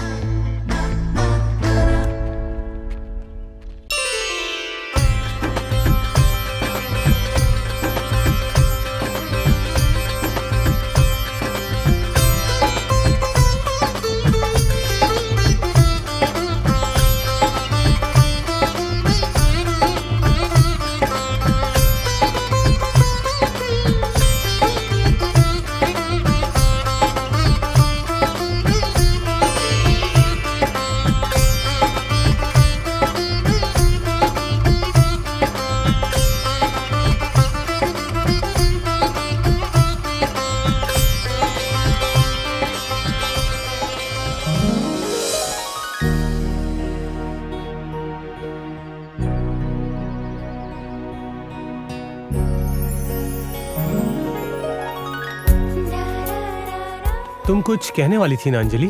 तुम कुछ कहने वाली थी ना अंजलि?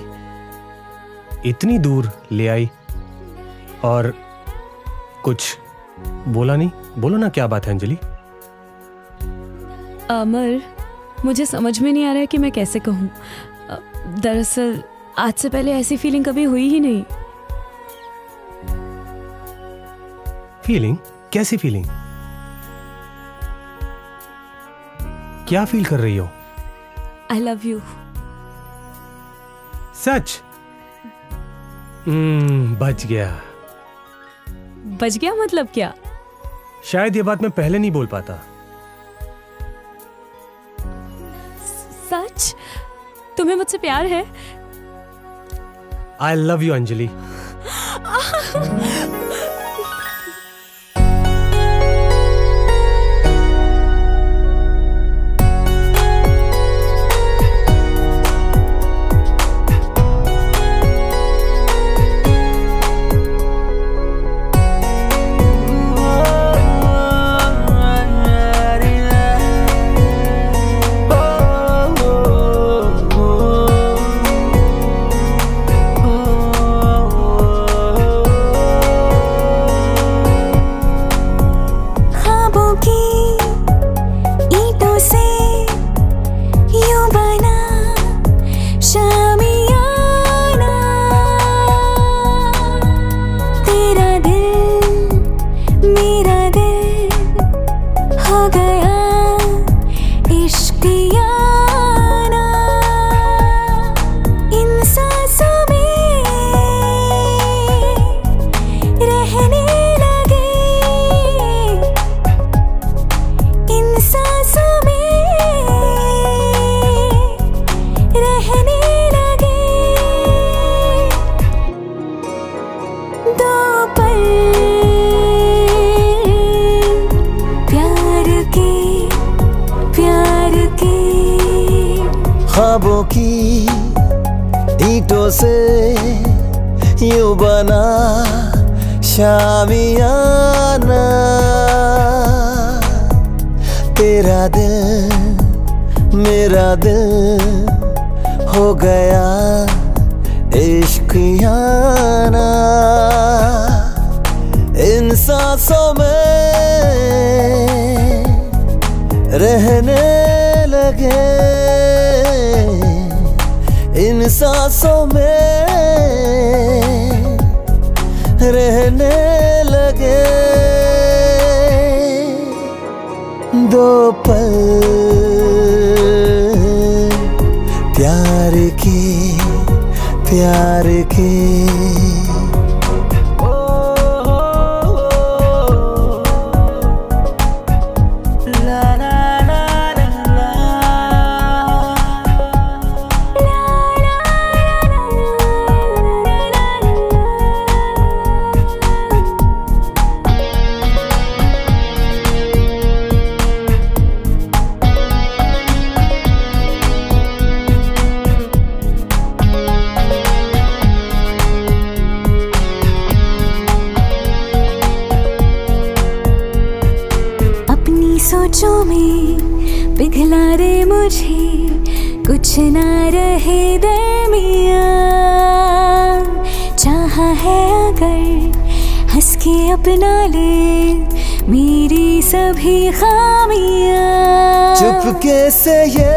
इतनी दूर ले आई और कुछ बोला नहीं। बोलो ना, क्या बात है अंजलि? अमर, मुझे समझ में नहीं आ रहा है कि मैं कैसे कहूँ। दरअसल आज से पहले ऐसी फीलिंग कभी हुई ही नहीं। फीलिंग? कैसी फीलिंग? क्या फील कर रही हो? I love you. सच? बच गया। बच गया मतलब क्या? शायद ये बात मैं पहले नहीं बोल पाता। सच? तुम्हें मुझसे प्यार है? आई लव यू अंजलि। ख्वाबों की ईंटों से यूं बना शामियाना, तेरा दिल मेरा दिल हो गया इश्कियाना। इन सांसों में रहने लगे, इन सांसों में रहने लगे। दो पल प्यार के प्यार के। सोचों में पिघला दे मुझे, कुछ ना रहे दरमियां। चाहा है अगर हंस के अपना ले मेरी सभी खामियां। चुपके से ये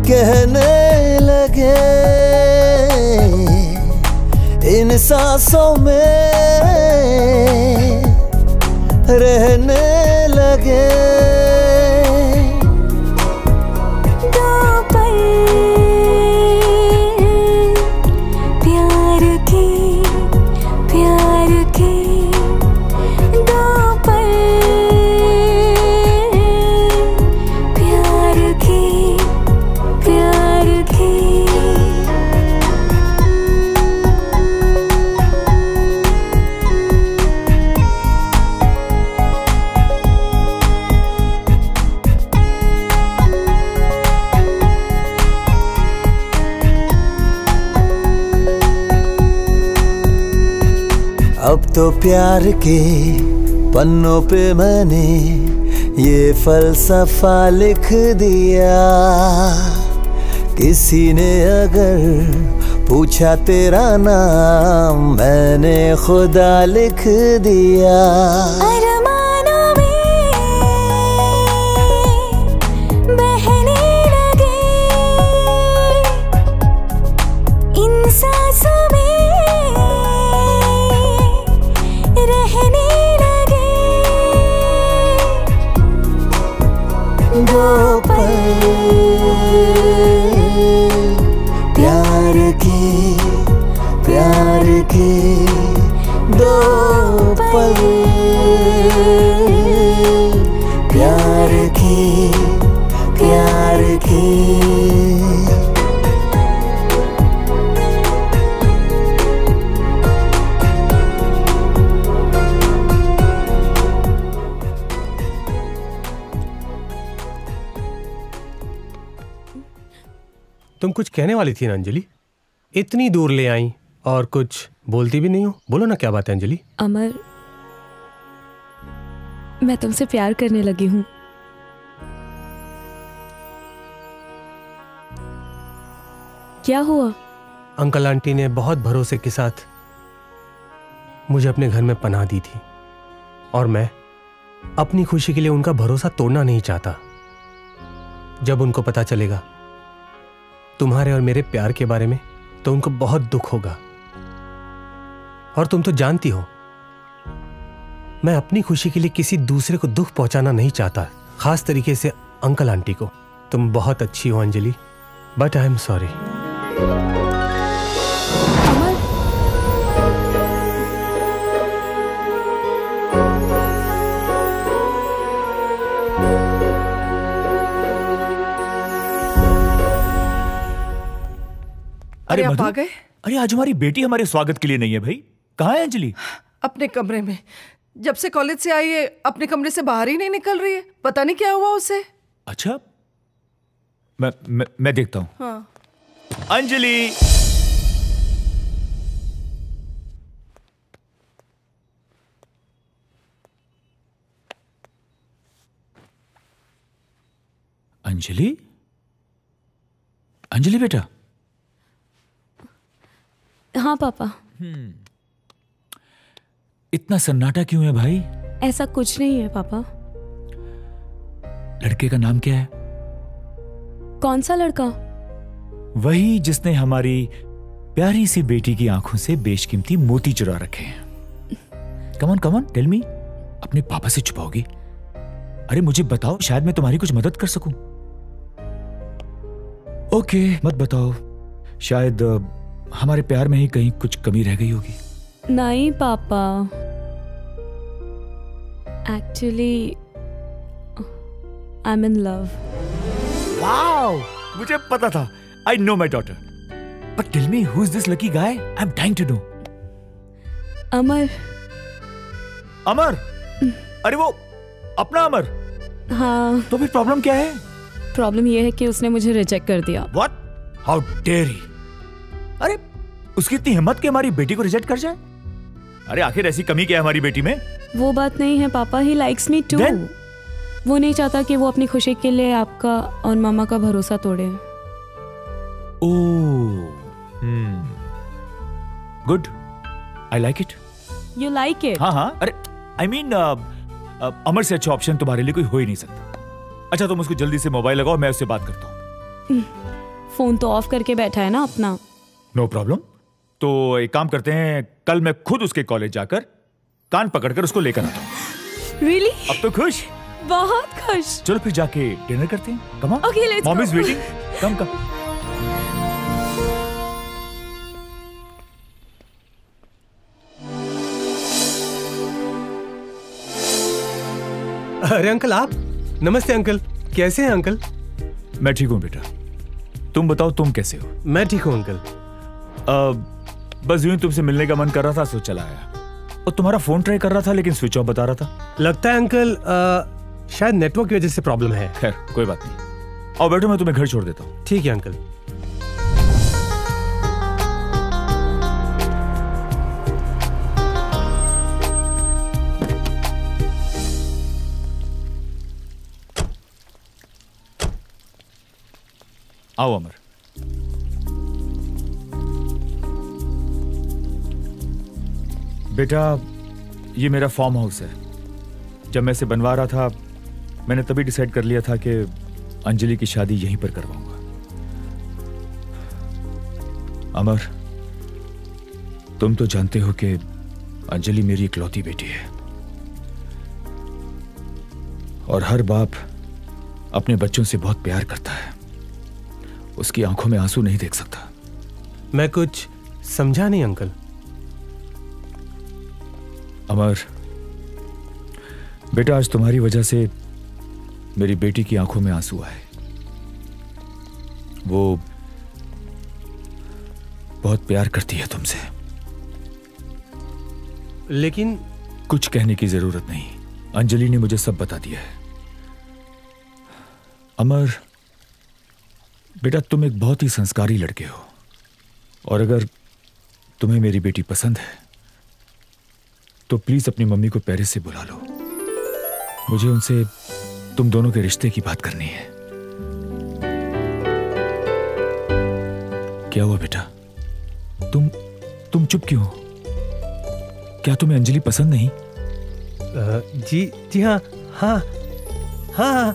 कहने लगे, इन सांसों में रहने लगे। दो पल प्यार के प्यार के, दो पल प्यार के प्यार के। अब तो प्यार के पन्नों पे मैंने ये फलसफा लिख दिया। किसी ने अगर पूछा तेरा नाम, मैंने खुदा लिख दिया। अरमानों में बहने लगे, इन सांसों में रहने लगे। दो पल प्यार के दो पल, प्यार के तुम कुछ कहने वाली थी ना अंजलि? इतनी दूर ले आई और कुछ बोलती भी नहीं हो। बोलो ना, क्या बात है अंजलि? अमर, मैं तुमसे प्यार करने लगी हूँ। क्या हुआ? अंकल आंटी ने बहुत भरोसे के साथ मुझे अपने घर में पनाह दी थी और मैं अपनी खुशी के लिए उनका भरोसा तोड़ना नहीं चाहता। जब उनको पता चलेगा तुम्हारे और मेरे प्यार के बारे में तो उनको बहुत दुख होगा। और तुम तो जानती हो मैं अपनी खुशी के लिए किसी दूसरे को दुख पहुंचाना नहीं चाहता, खास तरीके से अंकल आंटी को। तुम बहुत अच्छी हो Anjali, but I am sorry. अरे आप आ गए? अरे आज हमारी बेटी हमारे स्वागत के लिए नहीं है भाई। कहाँ है अंजलि? अपने कमरे में। जब से कॉलेज से आई है अपने कमरे से बाहर ही नहीं निकल रही है। पता नहीं क्या हुआ उसे। अच्छा, मैं देखता हूँ। हाँ। अंजलि, अंजलि, अंजलि बेटा। हाँ पापा। इतना सन्नाटा क्यों है भाई? ऐसा कुछ नहीं है पापा। लड़के का नाम क्या है? कौन सा लड़का? वही जिसने हमारी प्यारी सी बेटी की आंखों से बेशकीमती मोती चुरा रखे हैं। Come on tell me. अपने पापा से छुपाओगी? अरे मुझे बताओ, शायद मैं तुम्हारी कुछ मदद कर सकूं। ओके, मत बताओ। शायद हमारे प्यार में ही कहीं कुछ कमी रह गई होगी। नहीं पापा, actually I am in love. Wow, मुझे पता था। I know my daughter. But tell me, who is this lucky guy? I am dying to know. Amar. Amar? अरे वो अपना अमर? हाँ। तो फिर प्रॉब्लम क्या है? प्रॉब्लम ये है कि उसने मुझे रिजेक्ट कर दिया। What? How dare he? अरे उसकी इतनी हिम्मत कि हमारी बेटी को रिजेक्ट कर जाए? अरे आखिर ऐसी कमी क्या है हमारी बेटी में? वो बात नहीं है पापा, ही लाइक्स मी टू। वो नहीं चाहता कि वो अपनी खुशी के लिए आपका और मामा का भरोसा तोड़े। Good, I like it. You like it? हाँ हाँ। अरे आई मीन अमर से अच्छा ऑप्शन तुम्हारे लिए कोई हो ही नहीं सकता। अच्छा तुम उसको जल्दी से मोबाइल लगाओ, मैं उससे बात करता हूँ। फोन तो ऑफ करके बैठा है ना अपना। No problem. तो एक काम करते हैं, कल मैं खुद उसके कॉलेज जाकर कान पकड़कर उसको लेकर आता हूँ। रियली? अब तो खुश? बहुत खुश। चलो फिर जाके डिनर करते हैं। Come on. Okay, let's go. Mom is waiting. Come come. अरे अंकल आप? नमस्ते अंकल, कैसे हैं अंकल? मैं ठीक हूँ बेटा, तुम बताओ तुम कैसे हो? मैं ठीक हूँ अंकल। बस यूं ही तुमसे मिलने का मन कर रहा था, सो चला आया। और तुम्हारा फोन ट्राई कर रहा था लेकिन स्विच ऑफ बता रहा था। लगता है अंकल शायद नेटवर्क की वजह से प्रॉब्लम है। खैर कोई बात नहीं। और बैठो, मैं तुम्हें घर छोड़ देता हूँ। ठीक है अंकल। आओ अमर। बेटा, ये मेरा फार्म हाउस है। जब मैं इसे बनवा रहा था, मैंने तभी डिसाइड कर लिया था कि अंजलि की शादी यहीं पर करवाऊंगा। अमर, तुम तो जानते हो कि अंजलि मेरी इकलौती बेटी है और हर बाप अपने बच्चों से बहुत प्यार करता है। उसकी आंखों में आंसू नहीं देख सकता। मैं कुछ समझा नहीं अंकल। अमर बेटा, आज तुम्हारी वजह से मेरी बेटी की आंखों में आंसू आए। वो बहुत प्यार करती है तुमसे। लेकिन कुछ कहने की जरूरत नहीं, अंजलि ने मुझे सब बता दिया है। अमर बेटा, तुम एक बहुत ही संस्कारी लड़के हो और अगर तुम्हें मेरी बेटी पसंद है तो प्लीज अपनी मम्मी को पेरिस से बुला लो। मुझे उनसे तुम दोनों के रिश्ते की बात करनी है। क्या हुआ बेटा? तुम चुप क्यों हो? क्या तुम्हें अंजलि पसंद नहीं? जी हाँ हाँ हाँ।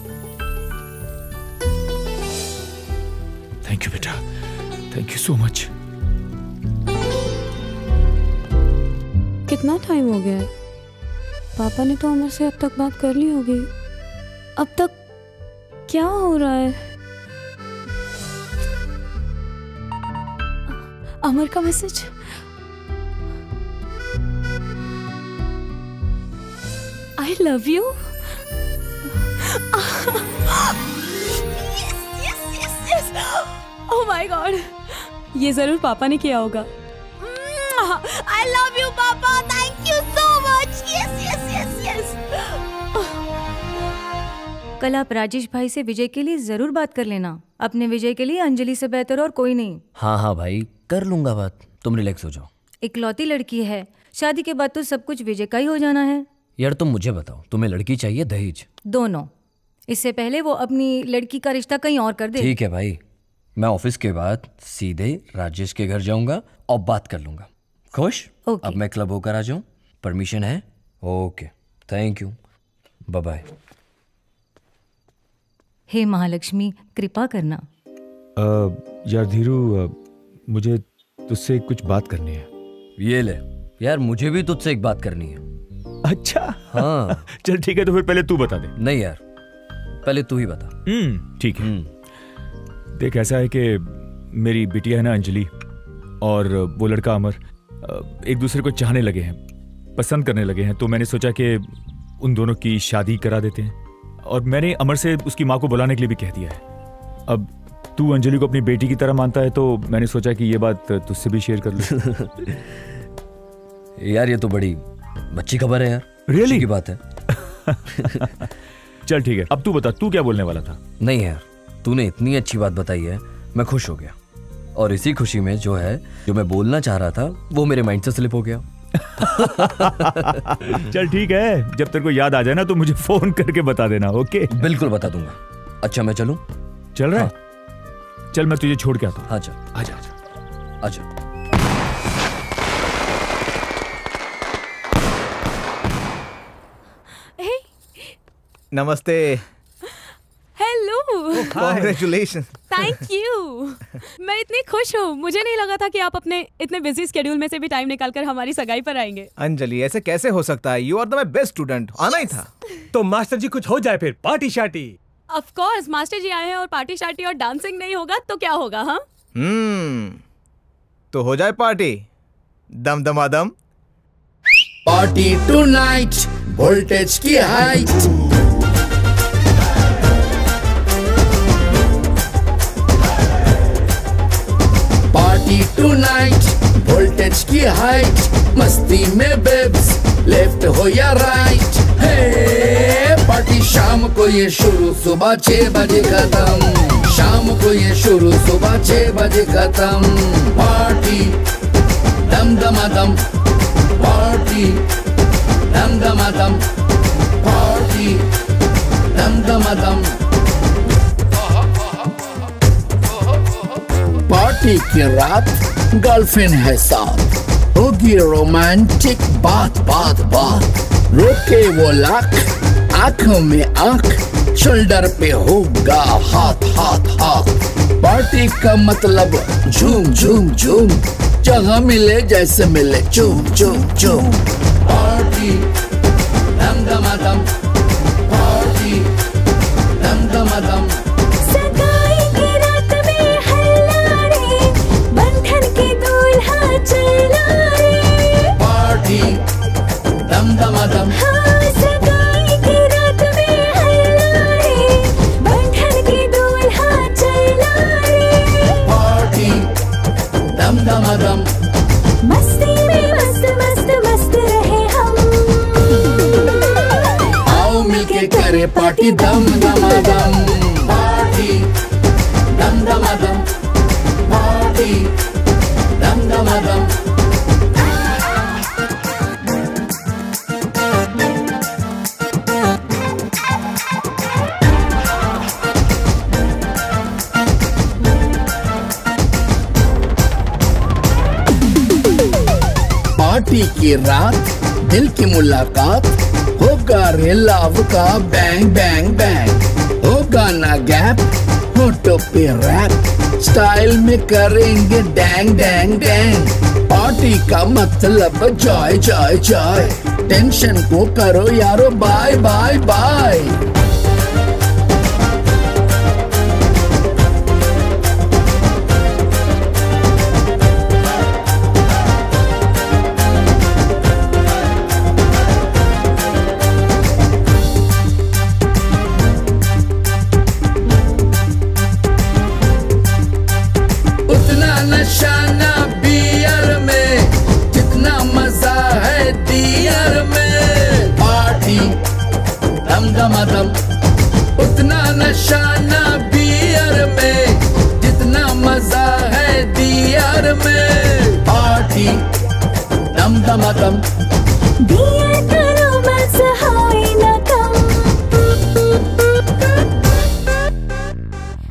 थैंक यू बेटा, थैंक यू सो मच। कितना टाइम हो गया है? पापा ने तो अमर से अब तक बात कर ली होगी। अब तक क्या हो रहा है? अमर का message. I love you. Yes. Oh my God. ये जरूर पापा ने किया होगा। I love you, पापा. Thank you so much. Yes. कल आप राजेश भाई से विजय के लिए जरूर बात कर लेना। अपने विजय के लिए अंजलि से बेहतर और कोई नहीं। हाँ भाई, कर लूंगा बात। तुम रिलैक्स हो जाओ। इकलौती लड़की है, शादी के बाद तो सब कुछ विजय का ही हो जाना है। यार तुम मुझे बताओ, तुम्हें लड़की चाहिए दहेज? दोनों। इससे पहले वो अपनी लड़की का रिश्ता कहीं और कर दे। ठीक है भाई, मैं ऑफिस के बाद सीधे राजेश के घर जाऊंगा और बात कर लूंगा। खुश? ओके। अब मैं क्लब होकर आ जाऊं? परमिशन है? Okay, thank you, bye bye. हे महालक्ष्मी, कृपा करना। यार धीरू, मुझे तुझसे कुछ बात करनी है। ये ले यार, मुझे भी तुझसे एक बात करनी है। अच्छा हाँ। चल ठीक है, तो फिर पहले तू बता दे। नहीं यार, पहले तू ही बता। ठीक है। देख, ऐसा है कि मेरी बिटिया है ना अंजलि और वो लड़का अमर एक दूसरे को चाहने लगे हैं, पसंद करने लगे हैं। तो मैंने सोचा कि उन दोनों की शादी करा देते हैं और मैंने अमर से उसकी माँ को बुलाने के लिए भी कह दिया है। अब तू अंजलि को अपनी बेटी की तरह मानता है तो मैंने सोचा कि ये बात तुझसे भी शेयर कर लूं। यार ये तो बड़ी अच्छी खबर है यार। रियली की बात है। चल ठीक है, अब तू बता, तू क्या बोलने वाला था? नहीं यार, तूने इतनी अच्छी बात बताई है, मैं खुश हो गया। और इसी खुशी में जो मैं बोलना चाह रहा था वो मेरे माइंड से स्लिप हो गया। चल ठीक है, जब तेरे को याद आ जाए ना तो मुझे फोन करके बता देना। ओके? बिल्कुल बता दूंगा। अच्छा मैं चलूं? चल रहा है? चल मैं तुझे छोड़ के आता हूं। हाँ चल। आजा। नमस्ते। हेलो। कॉन्ग्रेचुलेशन। Thank you. मैं इतनी खुश हूँ, मुझे नहीं लगा था कि आप अपने इतने बिजी स्केड्यूल में से भी टाइम निकालकर हमारी सगाई पर आएंगे। अंजलि, ऐसे कैसे हो सकता है? You are the my best student. आना ही था। तो मास्टर जी कुछ हो जाए फिर, party shorty. Of course, master ji आए हैं और पार्टी शार्टी और डांसिंग नहीं होगा तो क्या होगा? हाँ तो हो जाए पार्टी। दम दमादम। पार्टी टुनाइट, वोल्टेज की हाइट। पार्टी टुनाइट, वोल्टेज की हाइट। मस्ती में बेब्स, लेफ्ट हो या राइट। हे पार्टी शाम को ये शुरू, सुबह 6 बजे खत्म। शाम को ये शुरू, सुबह 6 बजे खत्म। पार्टी दम दमादम, पार्टी दम दमादम, पार्टी दम दमादम। पार्टी की रात, गर्लफ्रेंड है साथ, होगी रोमांटिक बात बात बात। रोके वो लाख, आंखों में आंख, शोल्डर पे होगा हाथ हाथ हाथ। पार्टी का मतलब झूम झूम झूम, जगह मिले जैसे मिले चूम चूम चूम। पार्टी दम दमादम, पार्टी दम दमादम। सगाई की रात में हल्ला रे, बंधन के दूल्हा चला रे। पार्टी दम दमादम। हाँ, सगाई की रात में हल्ला रे, बंधन के दूल्हा चला रे। पार्टी दम दमादम। मस्ती में मस्त मस्त मस्त रहे हम, आओ मिलके करे पार्टी दम दमादम। पार्टी दम दमादम, पार्टी दम दमादम। पार्टी की रात, दिल की मुलाकात, होगा रे लव का बैंग बैंग बैंग। होगा ना गैप, होठों पे रैप, स्टाइल में करेंगे डैंग डैंग डैंग। पार्टी का मतलब जॉय जॉय जॉय, टेंशन को करो यारो बाय बाय बाय। नशाना बियर में, जितना मजा है डियर में। पार्टी दम दमादम, उतना नशाना बियर में, जितना मजा है डियर में। पार्टी दम दमादम। दिया करो बस होए ना कम,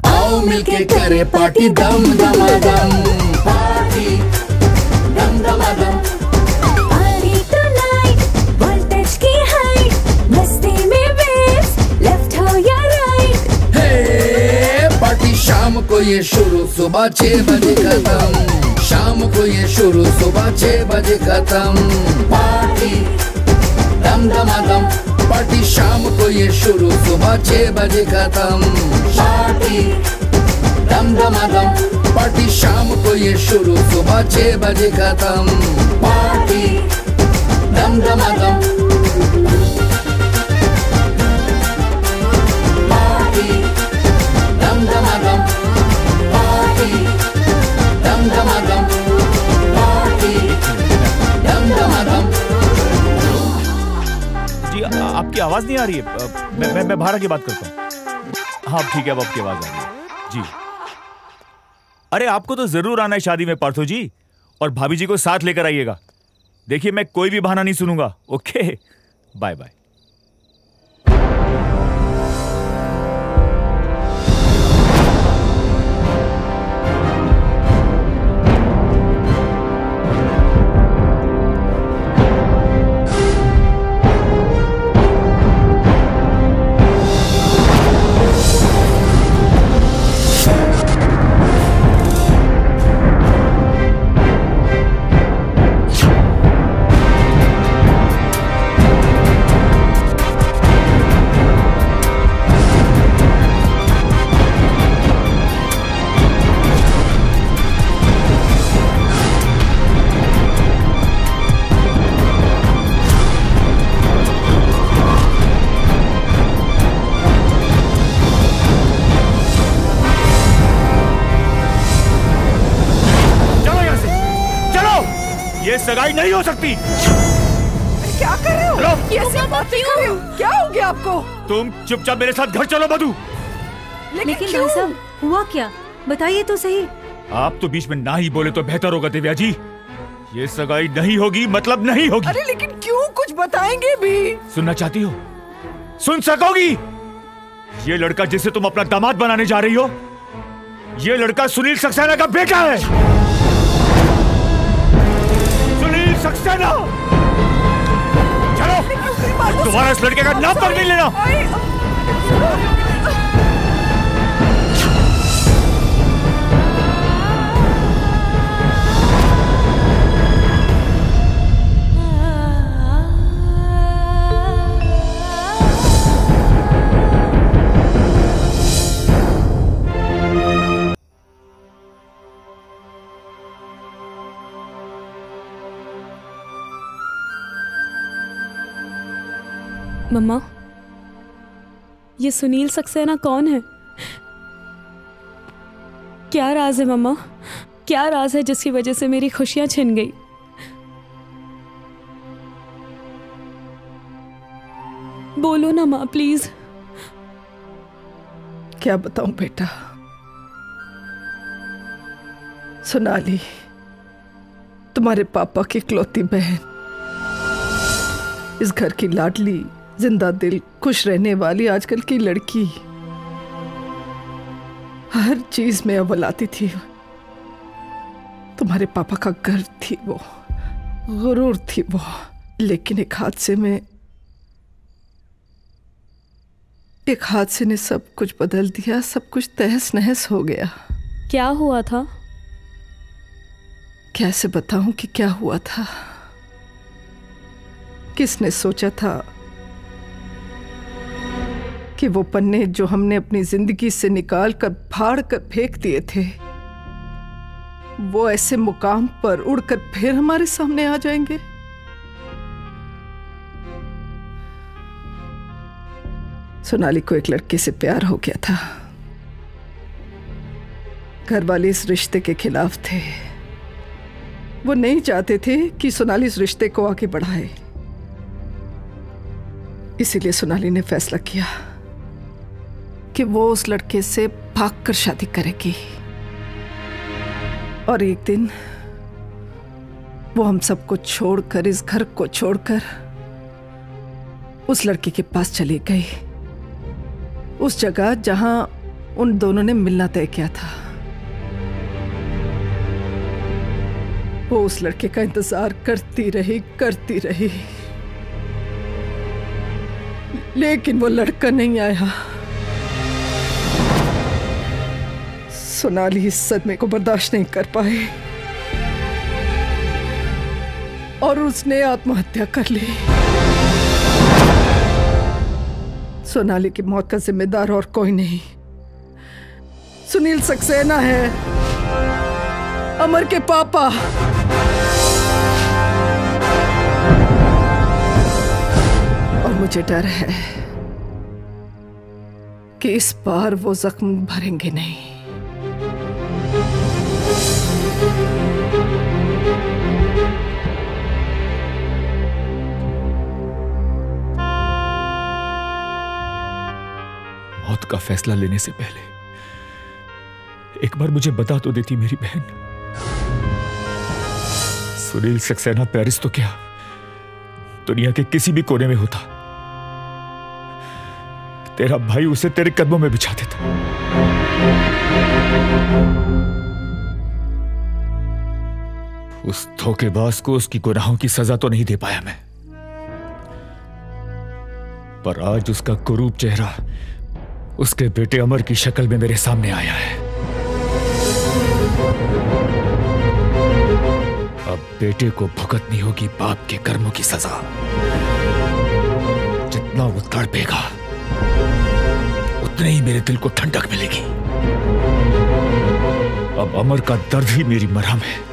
आओ मिलके करे पार्टी दम दमादम। पार्टी दम दमादम। पार्टी टुनाइट, वोल्टेज की हाइट, मस्ती में वेव्स, लेफ्ट हो या राइट। हे पार्टी शाम को ये शुरू, सुबह 6 बजे खत्म। शाम को ये शुरू, सुबह 6 बजे खत्म। पार्टी दम दमादम। पार्टी शाम को ये शुरू, सुबह 6 बजे खत्म। पार्टी दम दमादम। पार्टी शाम को ये शुरू, सुबह 6 बजे खत्म। पार्टी दम दमादम। पार्टी दम दमादम। पार्टी दम दमादम। पार्टी दम दमादम। जी आपकी आवाज नहीं आ रही है, मैं बाहर आके बात करता हूँ। हाँ ठीक है, अब आपकी आवाज आ रही है जी। अरे आपको तो जरूर आना है शादी में पार्थो जी, और भाभी जी को साथ लेकर आइएगा। देखिए मैं कोई भी बहाना नहीं सुनूंगा। Okay bye bye. ये सगाई नहीं हो सकती। क्या कर रहे हो? कैसे बातें कर रहे हो? क्या हो गया आपको? तुम चुपचाप मेरे साथ घर चलो मधु। लेकिन भाई साहब हुआ क्या, बताइए तो सही। आप तो बीच में ना ही बोले तो बेहतर होगा दिव्या जी। ये सगाई नहीं होगी मतलब नहीं होगी। अरे लेकिन क्यों, कुछ बताएंगे भी। सुनना चाहती हो? सुन सकोगी? ये लड़का जिसे तुम अपना दामाद बनाने जा रही हो, ये लड़का सुनील सक्सेना का बेटा है। सुनील सक्सेना। चलो, दोबारा इस लड़के का नाम तक नहीं लेना। मम्मा, ये सुनील सक्सेना कौन है? क्या राज है मम्मा? क्या राज है जिसकी वजह से मेरी खुशियां छिन गई? बोलो ना माँ प्लीज। क्या बताऊं बेटा, सोनाली तुम्हारे पापा की इकलौती बहन, इस घर की लाडली, जिंदा दिल, खुश रहने वाली आजकल की लड़की, हर चीज में अव्वल आती थी। तुम्हारे पापा का गर्व थी वो, गुरूर थी वो, लेकिन एक हादसे ने सब कुछ बदल दिया, सब कुछ तहस नहस हो गया। क्या हुआ था? कैसे बताऊं कि क्या हुआ था? किसने सोचा था कि वो पन्ने जो हमने अपनी जिंदगी से निकाल कर फाड़ कर फेंक दिए थे, वो ऐसे मुकाम पर उड़कर फिर हमारे सामने आ जाएंगे? सोनाली को एक लड़के से प्यार हो गया था। घर वाले इस रिश्ते के खिलाफ थे। वो नहीं चाहते थे कि सोनाली इस रिश्ते को आगे बढ़ाए। इसीलिए सोनाली ने फैसला किया कि वो उस लड़के से भागकर शादी करेगी, और एक दिन वो हम सबको छोड़कर, इस घर को छोड़कर उस लड़के के पास चली गई, उस जगह जहां उन दोनों ने मिलना तय किया था। वो उस लड़के का इंतजार करती रही, लेकिन वो लड़का नहीं आया। सोनाली इस सदमे को बर्दाश्त नहीं कर पाई और उसने आत्महत्या कर ली। सोनाली की मौत का जिम्मेदार और कोई नहीं, सुनील सक्सेना है, अमर के पापा। और मुझे डर है कि इस बार वो जख्म भरेंगे नहीं। मौत का फैसला लेने से पहले एक बार मुझे बता तो देती मेरी बहन। सुनील सक्सेना पेरिस तो क्या, दुनिया के किसी भी कोने में होता, तेरा भाई उसे तेरे कदमों में बिछा देता। उस धोखेबाज को उसकी गुनाहों की सजा तो नहीं दे पाया मैं, पर आज उसका कुरूप चेहरा उसके बेटे अमर की शक्ल में मेरे सामने आया है। अब बेटे को भुगतनी होगी बाप के कर्मों की सजा। जितना वो तड़पेगा उतने ही मेरे दिल को ठंडक मिलेगी। अब अमर का दर्द ही मेरी मरहम है।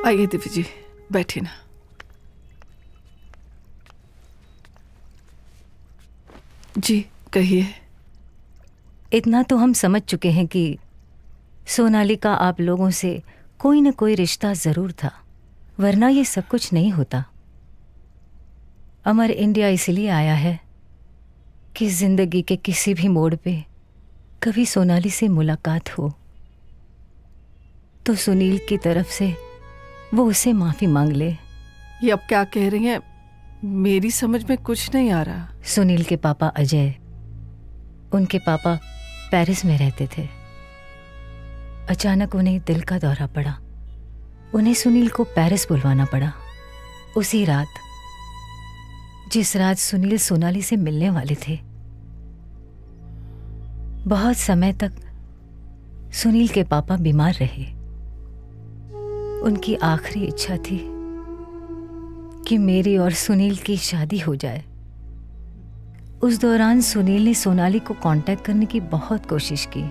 आइए दिव्य जी, बैठिए ना। जी कहिए। इतना तो हम समझ चुके हैं कि सोनाली का आप लोगों से कोई न कोई रिश्ता जरूर था, वरना ये सब कुछ नहीं होता। अमर इंडिया इसलिए आया है कि जिंदगी के किसी भी मोड़ पे कभी सोनाली से मुलाकात हो तो सुनील की तरफ से वो उसे माफी मांग ले ये अब क्या कह रही हैं? मेरी समझ में कुछ नहीं आ रहा। सुनील के पापा अजय, उनके पापा पेरिस में रहते थे। अचानक उन्हें दिल का दौरा पड़ा। उन्हें सुनील को पेरिस बुलवाना पड़ा। उसी रात, जिस रात सुनील सोनाली से मिलने वाले थे। बहुत समय तक सुनील के पापा बीमार रहे। उनकी आखिरी इच्छा थी कि मेरी और सुनील की शादी हो जाए। उस दौरान सुनील ने सोनाली को कांटेक्ट करने की बहुत कोशिश की।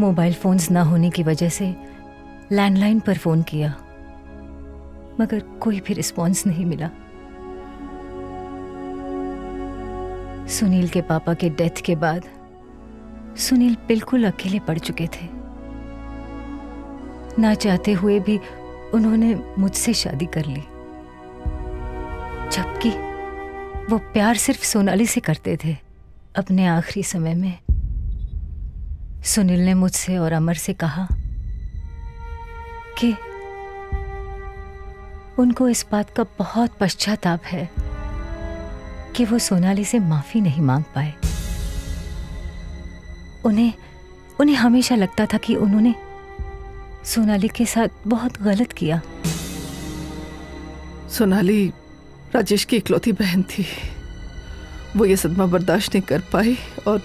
मोबाइल फोन्स ना होने की वजह से लैंडलाइन पर फोन किया, मगर कोई भी रिस्पॉन्स नहीं मिला। सुनील के पापा के डेथ के बाद सुनील बिल्कुल अकेले पड़ चुके थे। ना चाहते हुए भी उन्होंने मुझसे शादी कर ली, जबकि वो प्यार सिर्फ सोनाली से करते थे। अपने आखिरी समय में सुनील ने मुझसे और अमर से कहा कि उनको इस बात का बहुत पश्चाताप है कि वो सोनाली से माफी नहीं मांग पाए। उन्हें हमेशा लगता था कि उन्होंने सोनाली के साथ बहुत गलत किया। सोनाली राजेश की इकलौती बहन थी। वो ये सदमा बर्दाश्त नहीं कर पाई और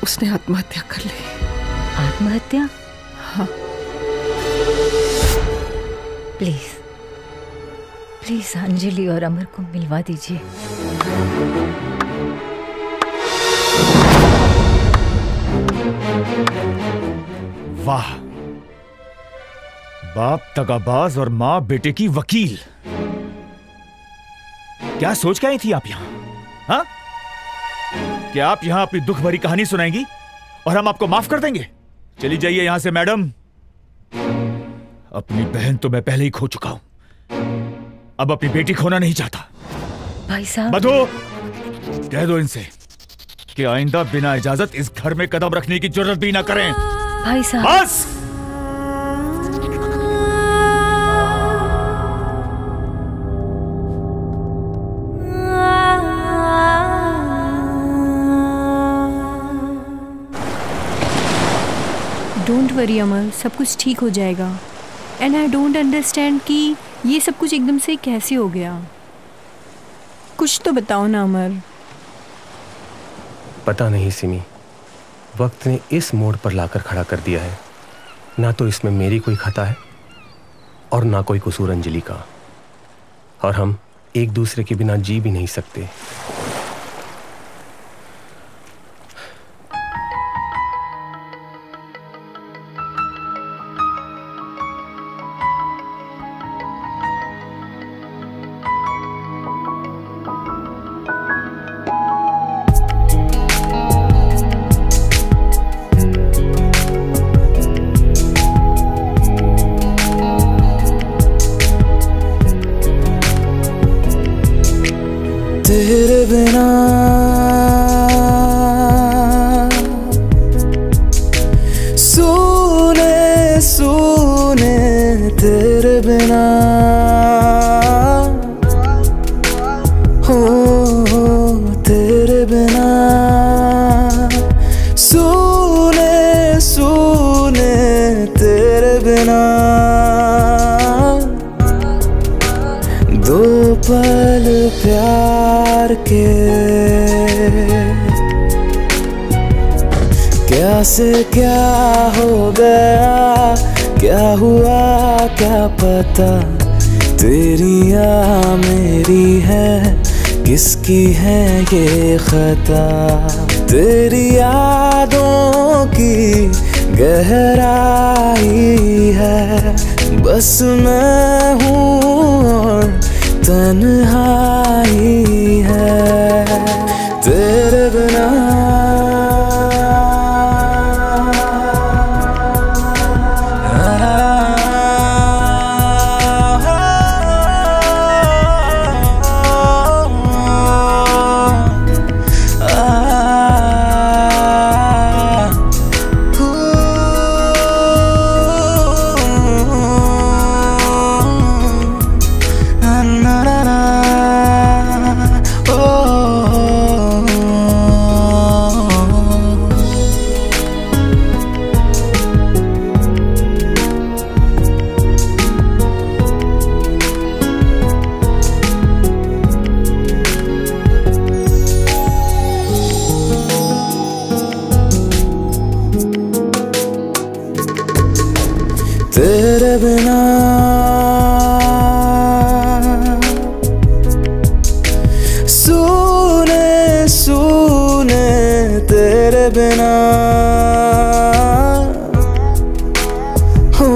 उसने आत्महत्या कर ली। आत्महत्या? हाँ। प्लीज प्लीज अंजलि और अमर को मिलवा दीजिए। वाह, बाप दगाबाज और मां बेटे की वकील। क्या सोच के आई थी आप यहां? हाँ? क्या आप यहां अपनी दुख भरी कहानी सुनाएंगी और हम आपको माफ कर देंगे? चली जाइए यहां से मैडम। अपनी बहन तो मैं पहले ही खो चुका हूं, अब अपनी बेटी खोना नहीं चाहता। भाई साहब, मधु, कह दो इनसे कि आइंदा बिना इजाजत इस घर में कदम रखने की जरूरत भी ना करें। भाई साहब, बस। डोंट वरी अमर, सब कुछ ठीक हो जाएगा। एंड आई डोंट अंडरस्टैंड कि ये सब कुछ एकदम से कैसे हो गया। कुछ तो बताओ ना अमर। पता नहीं सिमी, वक्त ने इस मोड़ पर लाकर खड़ा कर दिया है। ना तो इसमें मेरी कोई खता है और ना कोई कसूर अंजलि का, और हम एक दूसरे के बिना जी भी नहीं सकते। तेरे बिना सुने सुने तेरे बिना हो तेरे बिना सुने सुने तेरे बिना दो पल प्यार के क्या से क्या हो गया, क्या हुआ क्या पता। तेरी या मेरी है, किसकी है ये खता। तेरी यादों की गहराई है, बस मैं हूँ और तन्हाई है तेरे बिना। बिना सूने सूने तेरे बिना हो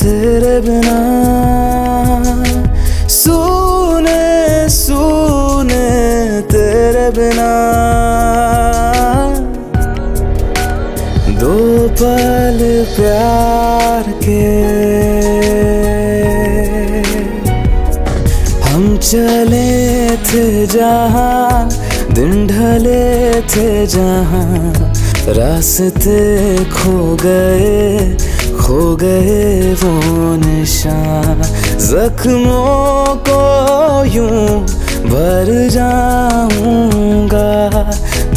तेरे बिना सूने सूने तेरे बिना दो पल प्यार के हम चले थे जहाँ दिन ढले थे जहाँ रास्ते खो गए वो निशान जख्मों को यूं भर जाऊंगा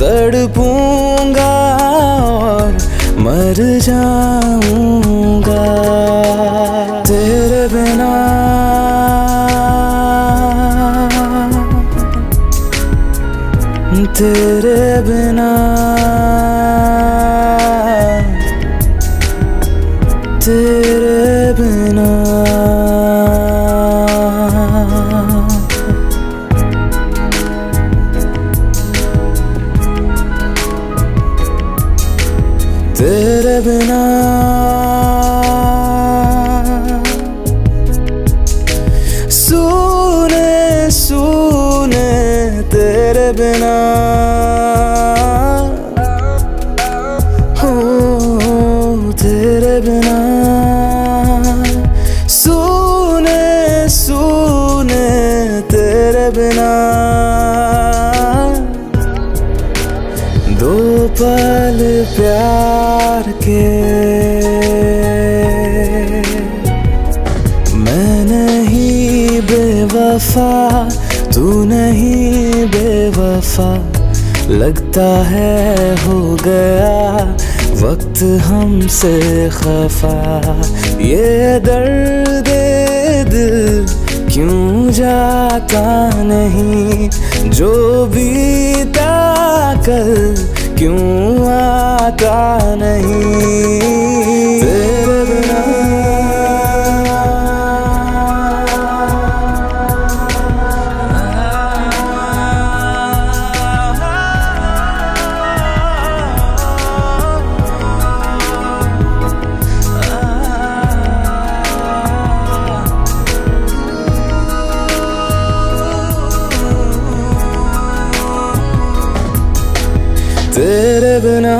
तड़पूंगा और मर जाऊंगा तेरे बिना तेरे बिना तेरे बिना तेरे बिना सूने सूने तेरे बिना हो तेरे बिना सूने सूने तेरे बिना दो पल प्यार के मैं नहीं बेवफा तू नहीं बेवफा लगता है हो गया वक्त हमसे खफा ये दर्द दिल क्यों जाता नहीं जो बीता कल क्यों आता नहीं तेरे बिना तेरे बिना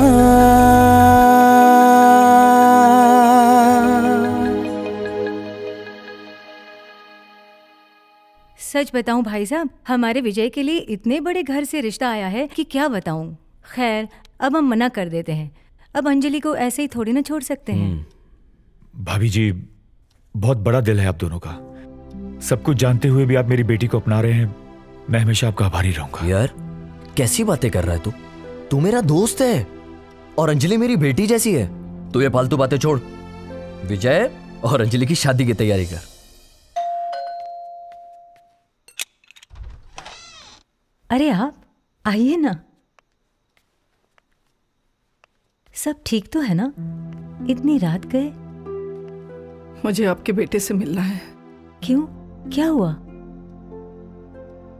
सच बताऊं भाई साहब, हमारे विजय के लिए इतने बड़े घर से रिश्ता आया है कि क्या बताऊं। खैर अब हम मना कर देते हैं, अब अंजलि को ऐसे ही थोड़ी ना छोड़ सकते हैं। भाभी जी बहुत बड़ा दिल है आप दोनों का, सब कुछ जानते हुए भी आप मेरी बेटी को अपना रहे हैं। मैं हमेशा आपका आभारी रहूंगा। यार कैसी बातें कर रहा है तू मेरा दोस्त है और अंजलि मेरी बेटी जैसी है। तू ये फालतू बातें छोड़, विजय और अंजलि की शादी की तैयारी कर। अरे आप आइए ना, सब ठीक तो है ना? इतनी रात गए? मुझे आपके बेटे से मिलना है। क्यों, क्या हुआ?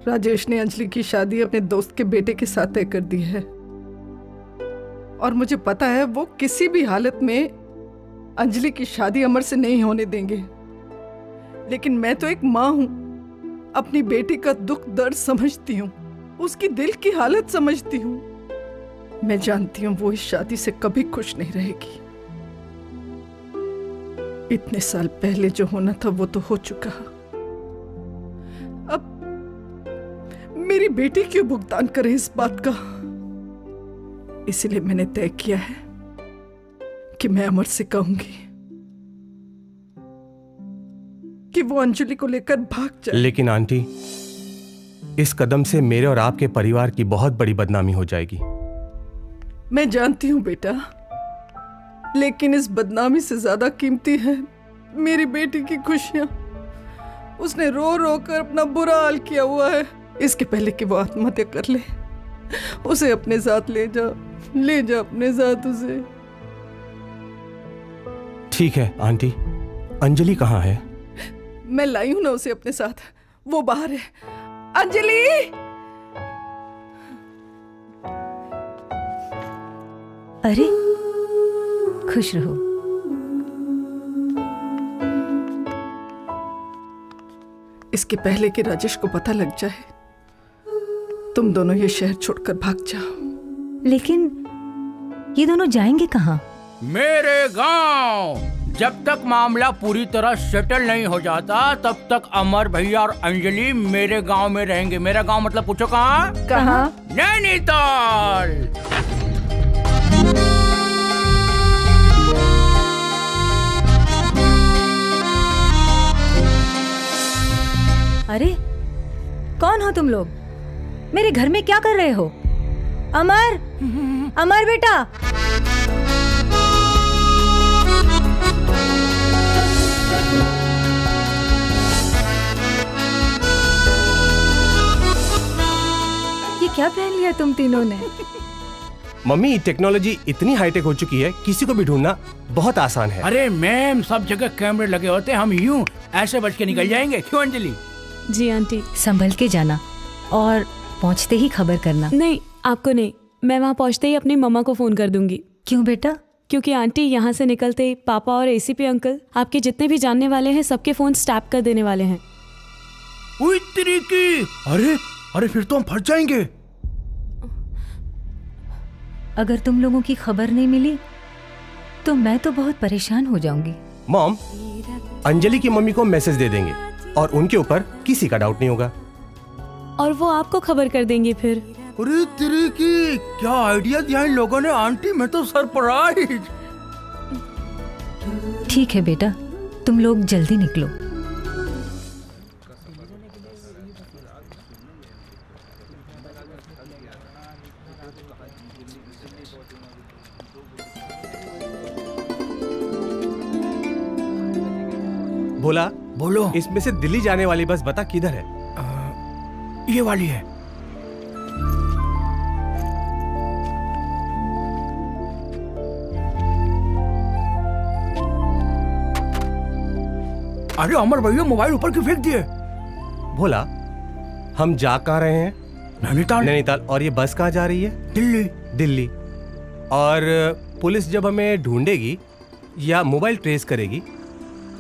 राजेश ने अंजलि की शादी अपने दोस्त के बेटे के साथ तय कर दी है और मुझे पता है वो किसी भी हालत में अंजलि की शादी अमर से नहीं होने देंगे। लेकिन मैं तो एक माँ हूं, अपनी बेटी का दुख दर्द समझती हूँ, उसकी दिल की हालत समझती हूँ। मैं जानती हूँ वो इस शादी से कभी खुश नहीं रहेगी। इतने साल पहले जो होना था वो तो हो चुका। अब मेरी बेटी क्यों भुगतान करे इस बात का? इसलिए मैंने तय किया है कि मैं अमर से कहूंगी कि वो अंजलि को लेकर भाग जाए। लेकिन आंटी, इस कदम से मेरे और आपके परिवार की बहुत बड़ी बदनामी हो जाएगी। मैं जानती हूं बेटा, लेकिन इस बदनामी से ज्यादा कीमती है मेरी बेटी की खुशियां। उसने रो रो कर अपना बुरा हाल किया हुआ है। इसके पहले कि वो आत्महत्या कर ले, उसे अपने साथ ले जा अपने साथ उसे। ठीक है आंटी, अंजलि कहाँ है? मैं लाई हूं ना उसे अपने साथ, वो बाहर है। अंजलि! अरे खुश रहो। इसके पहले कि राजेश को पता लग जाए, तुम दोनों ये शहर छोड़कर भाग जाओ। लेकिन ये दोनों जाएंगे कहाँ? मेरे गांव। जब तक मामला पूरी तरह सेटल नहीं हो जाता तब तक अमर भैया और अंजलि मेरे गांव में रहेंगे। मेरा गांव मतलब पूछो कहाँ? कहाँ? नैनीताल। अरे कौन हो तुम लोग? मेरे घर में क्या कर रहे हो? अमर, अमर बेटा। ये क्या पहन लिया तुम तीनों ने? मम्मी, टेक्नोलॉजी इतनी हाईटेक हो चुकी है, किसी को भी ढूंढना बहुत आसान है। अरे मैम, सब जगह कैमरे लगे होते हैं, हम यूं ऐसे बच के निकल जाएंगे। क्यों अंजलि? जी आंटी। संभल के जाना और पहुंचते ही खबर करना। नहीं, आपको नहीं, मैं वहाँ पहुँचते ही अपनी मम्मा को फोन कर दूंगी। क्यों बेटा? क्योंकि आंटी यहाँ से निकलते ही पापा और एसीपी अंकल आपके जितने भी जानने वाले हैं सबके फोन स्टैप कर देने वाले हैं। उई तेरी की! अरे फिर तो हम फंस जाएंगे। अगर तुम लोगों की खबर नहीं मिली तो मैं तो बहुत परेशान हो जाऊंगी। मॉम, अंजलि की मम्मी को मैसेज दे देंगे और उनके ऊपर किसी का डाउट नहीं होगा। और वो आपको खबर कर देंगे फिर। अरे तेरी की, क्या आइडिया दिया इन लोगों ने आंटी, मैं तो सरप्राइज। ठीक है बेटा, तुम लोग जल्दी निकलो। भोला, बोलो। इसमें से दिल्ली जाने वाली बस बता किधर है? ये वाली है। अरे अमर भैया, मोबाइल ऊपर क्यों फेंक दिए? भोला, हम जा कहाँ रहे हैं? नैनीताल। नैनीताल। और ये बस कहाँ जा रही है? दिल्ली। दिल्ली। और पुलिस जब हमें ढूंढेगी या मोबाइल ट्रेस करेगी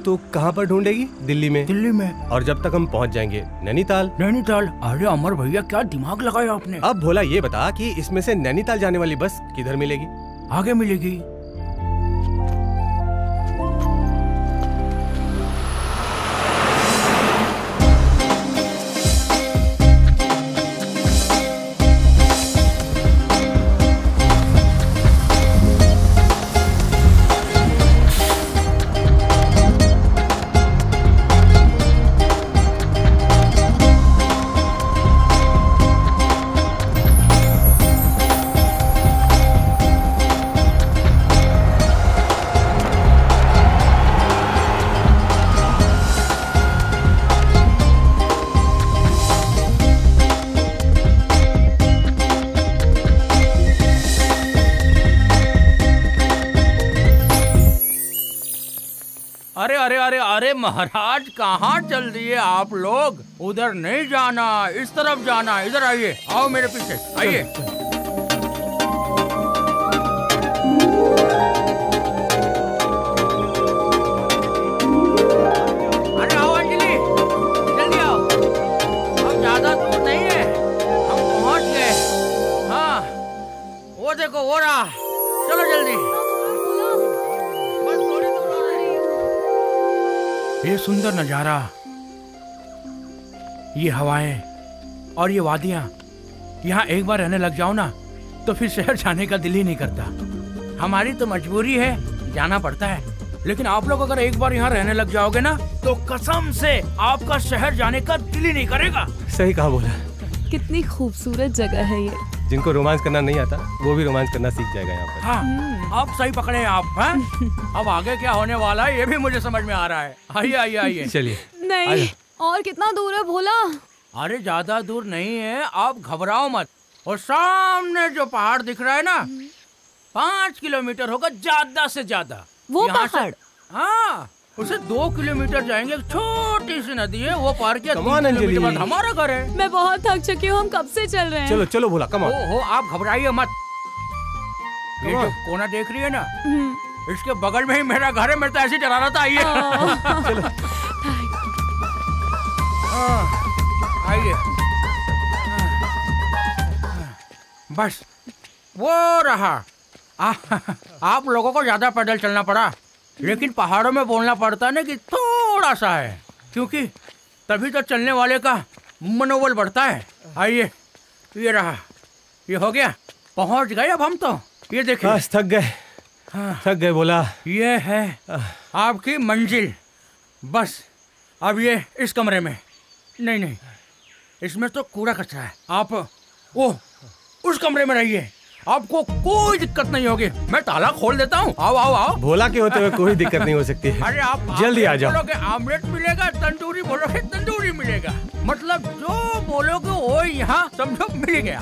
तो कहाँ पर ढूंढेगी? दिल्ली में। दिल्ली में। और जब तक हम पहुंच जाएंगे नैनीताल। नैनीताल। अरे अमर भैया, क्या दिमाग लगाया आपने। अब भोला ये बता कि इसमें से नैनीताल जाने वाली बस किधर मिलेगी? आगे मिलेगी। अरे महाराज, कहाँ चल दिए आप लोग? उधर नहीं जाना, इस तरफ जाना। इधर आइए, आओ मेरे पीछे आइए। अरे आओ अंजलि, जल्दी आओ। अब ज्यादा दूर नहीं है, हम पहुंच गए। हाँ, वो देखो, वो रहा। चलो जल्दी। ये सुंदर नजारा, ये हवाएं और ये वादियां, यहाँ एक बार रहने लग जाओ ना तो फिर शहर जाने का दिल ही नहीं करता। हमारी तो मजबूरी है, जाना पड़ता है। लेकिन आप लोग अगर एक बार यहाँ रहने लग जाओगे ना तो कसम से आपका शहर जाने का दिल ही नहीं करेगा। सही कहा बोला। कितनी खूबसूरत जगह है ये। जिनको रोमांस करना नहीं आता वो भी रोमांस करना सीख जाएगा यहाँ पर। हाँ, आप सही पकड़े आप। हैं? अब आगे क्या होने वाला है ये भी मुझे समझ में आ रहा है। आइए आइए आइए। चलिए। नहीं, और कितना दूर है भोला? अरे ज्यादा दूर नहीं है, आप घबराओ मत। और सामने जो पहाड़ दिख रहा है ना, 5 किलोमीटर होगा ज्यादा से ज्यादा। वो पहाड़? हाँ, उसे 2 किलोमीटर जाएंगे, एक छोटी सी नदी है, वो पार किया, 3 अंजलि। किलोमीटर बाद हमारा घर है। मैं बहुत थक चुकी हूँ, हम कब से चल रहे हैं। चलो चलो भोला, कम ऑन। हो आप घबराइए मत। ये जो कोना देख रही है ना, इसके बगल में ही मेरा घर है, मैं तो ऐसे चला रहा था। आइए चलो आइए, बस वो रहा। आप लोगों को ज्यादा पैदल चलना पड़ा, लेकिन पहाड़ों में बोलना पड़ता है ना कि थोड़ा सा है, क्योंकि तभी तो चलने वाले का मनोबल बढ़ता है। आइए, ये रहा, ये हो गया, पहुंच गए अब हम तो। ये देखिए, बस थक गए बोला। ये है आपकी मंजिल। बस अब ये इस कमरे में नहीं, इसमें तो कूड़ा कचरा है। आप उस कमरे में रहिए, आपको कोई दिक्कत नहीं होगी। मैं ताला खोल देता हूँ। आओ। भोला के होते हुए कोई दिक्कत नहीं हो सकती है। अरे आप जल्दी आ जाओ। बोलोगे आमलेट मिलेगा, तंदूरी बोलोगे तंदूरी मिलेगा, मतलब जो बोलोगे वो यहाँ समझो मिल गया।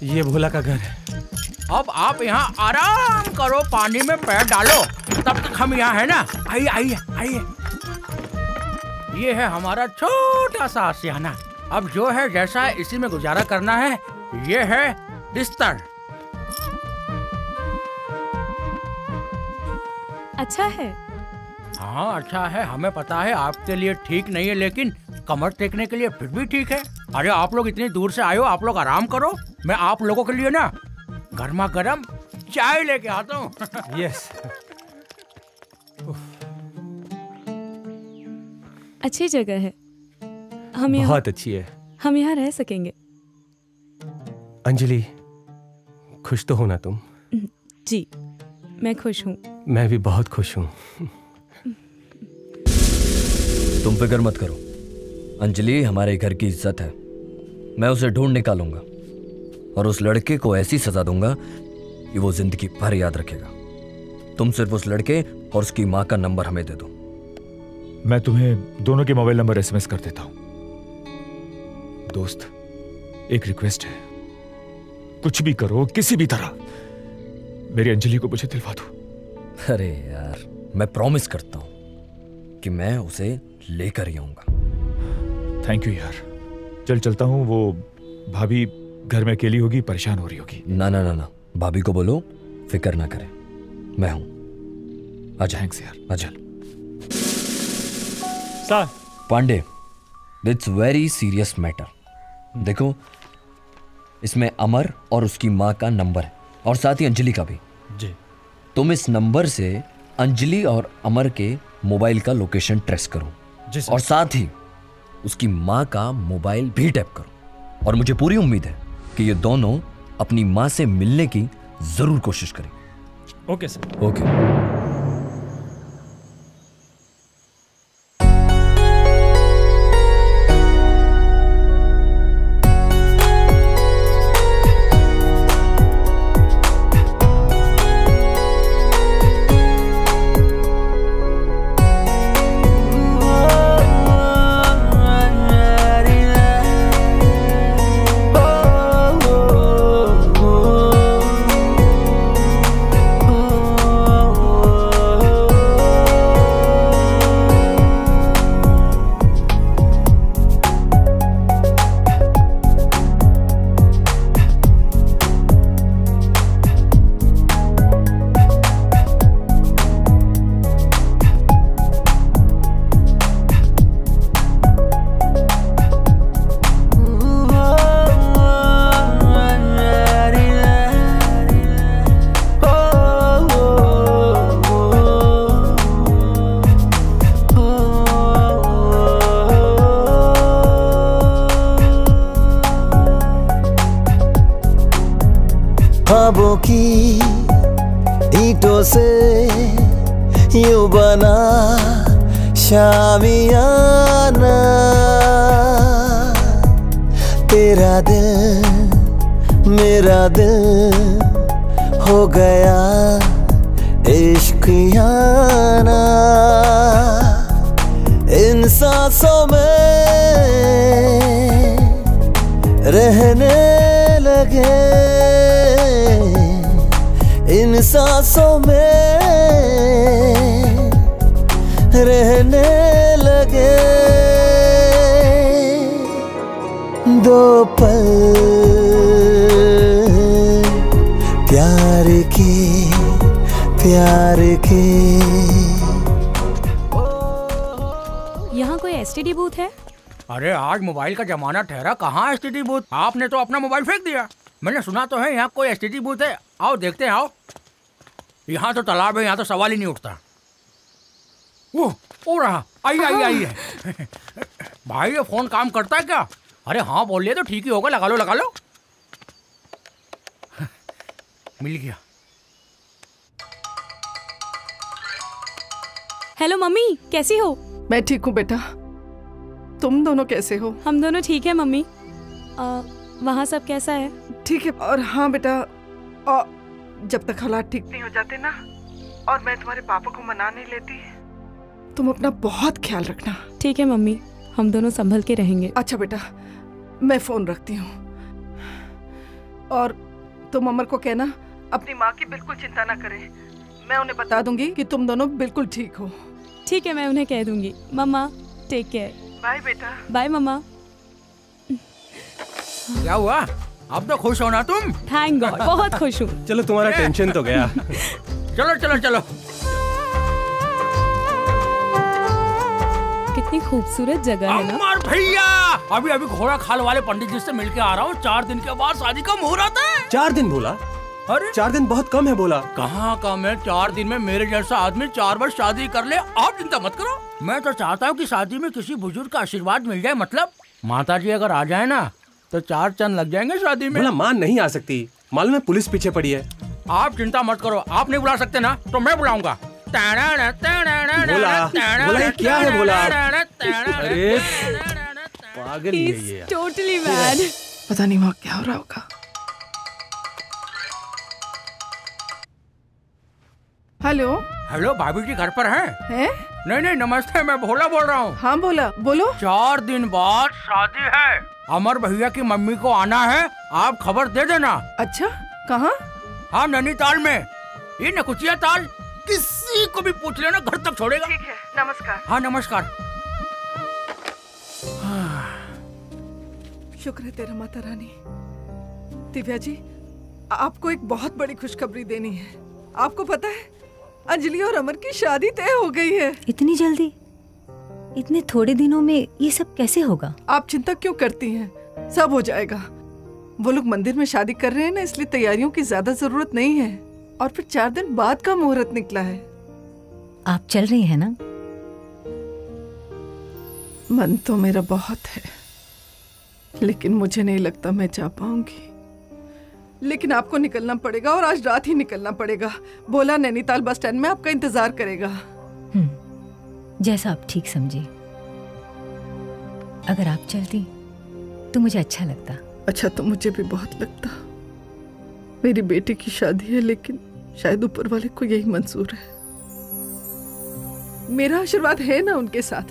ये भोला का घर है। अब आप यहाँ आराम करो, पानी में पैर डालो, तब तक हम यहाँ है ना। आइए। ये है हमारा छोटा सा आशियाना। अब जो है जैसा है इसी में गुजारा करना है। ये है बिस्तर। अच्छा है। हाँ अच्छा है, हमें पता है आपके लिए ठीक नहीं है, लेकिन कमर टेकने के लिए फिर भी ठीक है। अरे आप लोग इतनी दूर से आए हो, आप लोग आराम करो, मैं आप लोगों के लिए ना गर्मा गर्म चाय लेके आता हूँ। यस। अच्छी जगह है, हम यहाँ बहुत अच्छी है। हम यहाँ रह सकेंगे। अंजलि, खुश तो हो ना तुम? जी, मैं खुश हूँ। मैं भी बहुत खुश हूँ। तुम फिक्र मत करो, अंजलि हमारे घर की इज्जत है। मैं उसे ढूंढ निकालूंगा और उस लड़के को ऐसी सजा दूंगा कि वो जिंदगी भर याद रखेगा। तुम सिर्फ उस लड़के और उसकी माँ का नंबर हमें दे दो। मैं तुम्हें दोनों के मोबाइल नंबर एसएमएस कर देता हूं। दोस्त, एक रिक्वेस्ट है, कुछ भी करो, किसी भी तरह मेरी अंजलि को मुझे दिलवा दो। अरे यार, मैं प्रॉमिस करता हूं कि मैं उसे लेकर ही आऊंगा। थैंक यू यार। चलता हूं, वो भाभी घर में अकेली होगी, परेशान हो रही होगी। ना, भाभी को बोलो फिक्र ना करे, मैं हूं। अच्छा थैंक्स यार। अच्छा sir. Pandey, it's very serious matter. देखो, इसमें अमर और उसकी माँ का नंबर है, और साथ ही अंजलि का भी। जी। तुम इस नंबर से अंजलि और अमर के मोबाइल का लोकेशन ट्रेस करो। जी सर। और साथ ही उसकी माँ का मोबाइल भी टैप करो। और मुझे पूरी उम्मीद है कि ये दोनों अपनी माँ से मिलने की जरूर कोशिश करें। Okay sir. ओके। ख्वाबों की ईंटों से यूं बना शामियाना, तेरा दिल मेरा दिल हो गया इश्कियाना। इन सांसों में रहने लगे इन सांसों में रहने लगे दो पल प्यार के यहाँ कोई एसटीडी बूथ है? अरे आज मोबाइल का जमाना ठहरा, कहाँ एसटीडी बूथ? आपने तो अपना मोबाइल फेंक दिया। मैंने सुना तो है यहाँ कोई एसटीडी बूथ है। आओ देखते हैं, आओ। यहाँ तो तालाब है, यहाँ तो सवाल ही नहीं उठता। वो रहा, आइए। भाई ये फोन काम करता है क्या? अरे हाँ बोलिए तो ठीक ही होगा, लगा लो। मिल गया। हेलो मम्मी, कैसी हो? मैं ठीक हूँ बेटा, तुम दोनों कैसे हो? हम दोनों ठीक है मम्मी। वहाँ सब कैसा है? ठीक है। और हाँ बेटा, जब तक हालात ठीक नहीं हो जाते ना और मैं तुम्हारे पापा को मना नहीं लेती, तुम अपना बहुत ख्याल रखना। ठीक है मम्मी, हम दोनों संभल के रहेंगे। अच्छा बेटा, मैं फोन रखती हूँ। और तुम अमर को कहना अपनी माँ की बिल्कुल चिंता ना करें। मैं उन्हें बता दूंगी कि तुम दोनों बिल्कुल ठीक हो। ठीक है, मैं उन्हें कह दूंगी। मम्मा टेक केयर। बाय बेटा। बाय मम्मा। क्या हुआ? अब तो खुश हो ना तुम? थैंक गॉड, बहुत खुश हूँ। चलो तुम्हारा टेंशन तो गया। चलो। कितनी खूबसूरत जगह है ना। अमर भैया, अभी घोड़ा खाल वाले पंडित जी से मिलके आ रहा हूँ। 4 दिन के बाद शादी का मुहूर्त है। 4 दिन बोला? अरे 4 दिन बहुत कम है बोला। कहाँ कम है? 4 दिन में मेरे जैसा आदमी 4 बार शादी कर ले। आप चिंता मत करो। मैं तो चाहता हूँ कि शादी में किसी बुजुर्ग का आशीर्वाद मिल जाए। मतलब माता जी अगर आ जाए ना तो 4 चंद लग जाएंगे शादी में। बोला मां नहीं आ सकती, मालूम है पुलिस पीछे पड़ी है। आप चिंता मत करो, आप नहीं बुला सकते ना तो मैं बुलाऊंगा। बोला क्या है बोला? अरे पागल ही है ये। Totally mad. पता नहीं वहाँ क्या हो रहा होगा। हेलो भाभी जी घर पर हैं? नहीं नमस्ते, मैं भोला बोल रहा हूँ। हाँ बोला, बोलो। 4 दिन बाद शादी है। अमर भैया की मम्मी को आना है, आप खबर दे देना। अच्छा, कहाँ? हाँ नैनीताल में, ये नकुचिया ताल। किसी को भी पूछ लेना, घर तक छोड़ेगा। ठीक है, नमस्कार। हाँ नमस्कार। शुक्र है तेरा माता रानी। दिव्या जी, आपको एक बहुत बड़ी खुशखबरी देनी है। आपको पता है अंजलि और अमर की शादी तय हो गई है। इतनी जल्दी? इतने थोड़े दिनों में ये सब कैसे होगा? आप चिंता क्यों करती हैं? सब हो जाएगा। वो लोग मंदिर में शादी कर रहे हैं ना, इसलिए तैयारियों की ज्यादा जरूरत नहीं है। और फिर 4 दिन बाद का मुहूर्त निकला है। आप चल रही हैं ना? मन तो मेरा बहुत है, लेकिन मुझे नहीं लगता मैं जा पाऊंगी। लेकिन आपको निकलना पड़ेगा और आज रात ही निकलना पड़ेगा। बोला नैनीताल बस स्टैंड में आपका इंतजार करेगा। जैसा आप ठीक समझे। अगर आप चलती तो मुझे अच्छा लगता। अच्छा तो मुझे भी बहुत लगता। मेरी बेटी की शादी है, लेकिन शायद ऊपर वाले को यही मंजूर है। मेरा आशीर्वाद है ना उनके साथ।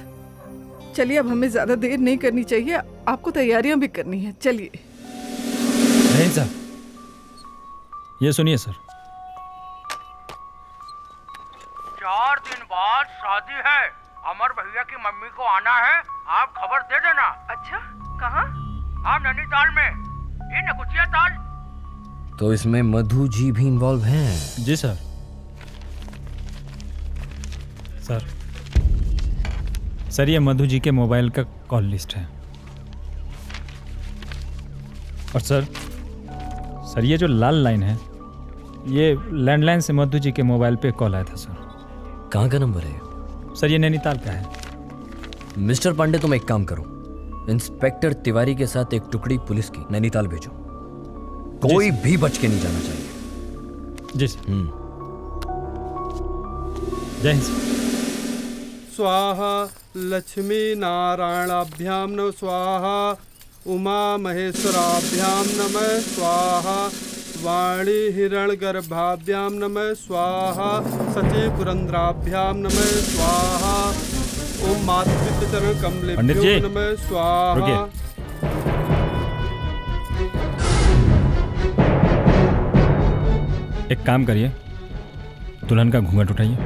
चलिए, अब हमें ज्यादा देर नहीं करनी चाहिए, आपको तैयारियां भी करनी है। चलिए। नहीं सर, ये सुनिए सर। 4 दिन बाद शादी है। अमर भैया की मम्मी को आना है, आप खबर दे देना। अच्छा, कहाँ? हाँ नैनीताल में, ये नकुचिया ताल। तो इसमें मधु जी भी इन्वॉल्व हैं? जी सर। सर ये मधु जी के मोबाइल का कॉल लिस्ट है। और सर ये जो लाल लाइन है, ये लैंडलाइन से मधु जी के मोबाइल पे कॉल आया था सर। कहाँ का नंबर है? सर ये नैनीताल का है। मिस्टर पांडे, तुम एक काम करो, इंस्पेक्टर तिवारी के साथ एक टुकड़ी पुलिस की नैनीताल भेजो। कोई भी बच के नहीं जाना चाहिए। जी सर। जय हिंद सर। स्वाहा लक्ष्मी नारायणाभ्याम नमः स्वाहा, उमा महेश्वराभ्याम नमः स्वाहा, वाणी हिरण्यगर्भाभ्याम नमः स्वाहा, सची पुरंद्राभ्याम नमः स्वाहा, ओम मातृचरण कमलेभ्यो नमः स्वाहा। एक काम करिए, दुल्हन का घूंघट उठाइए।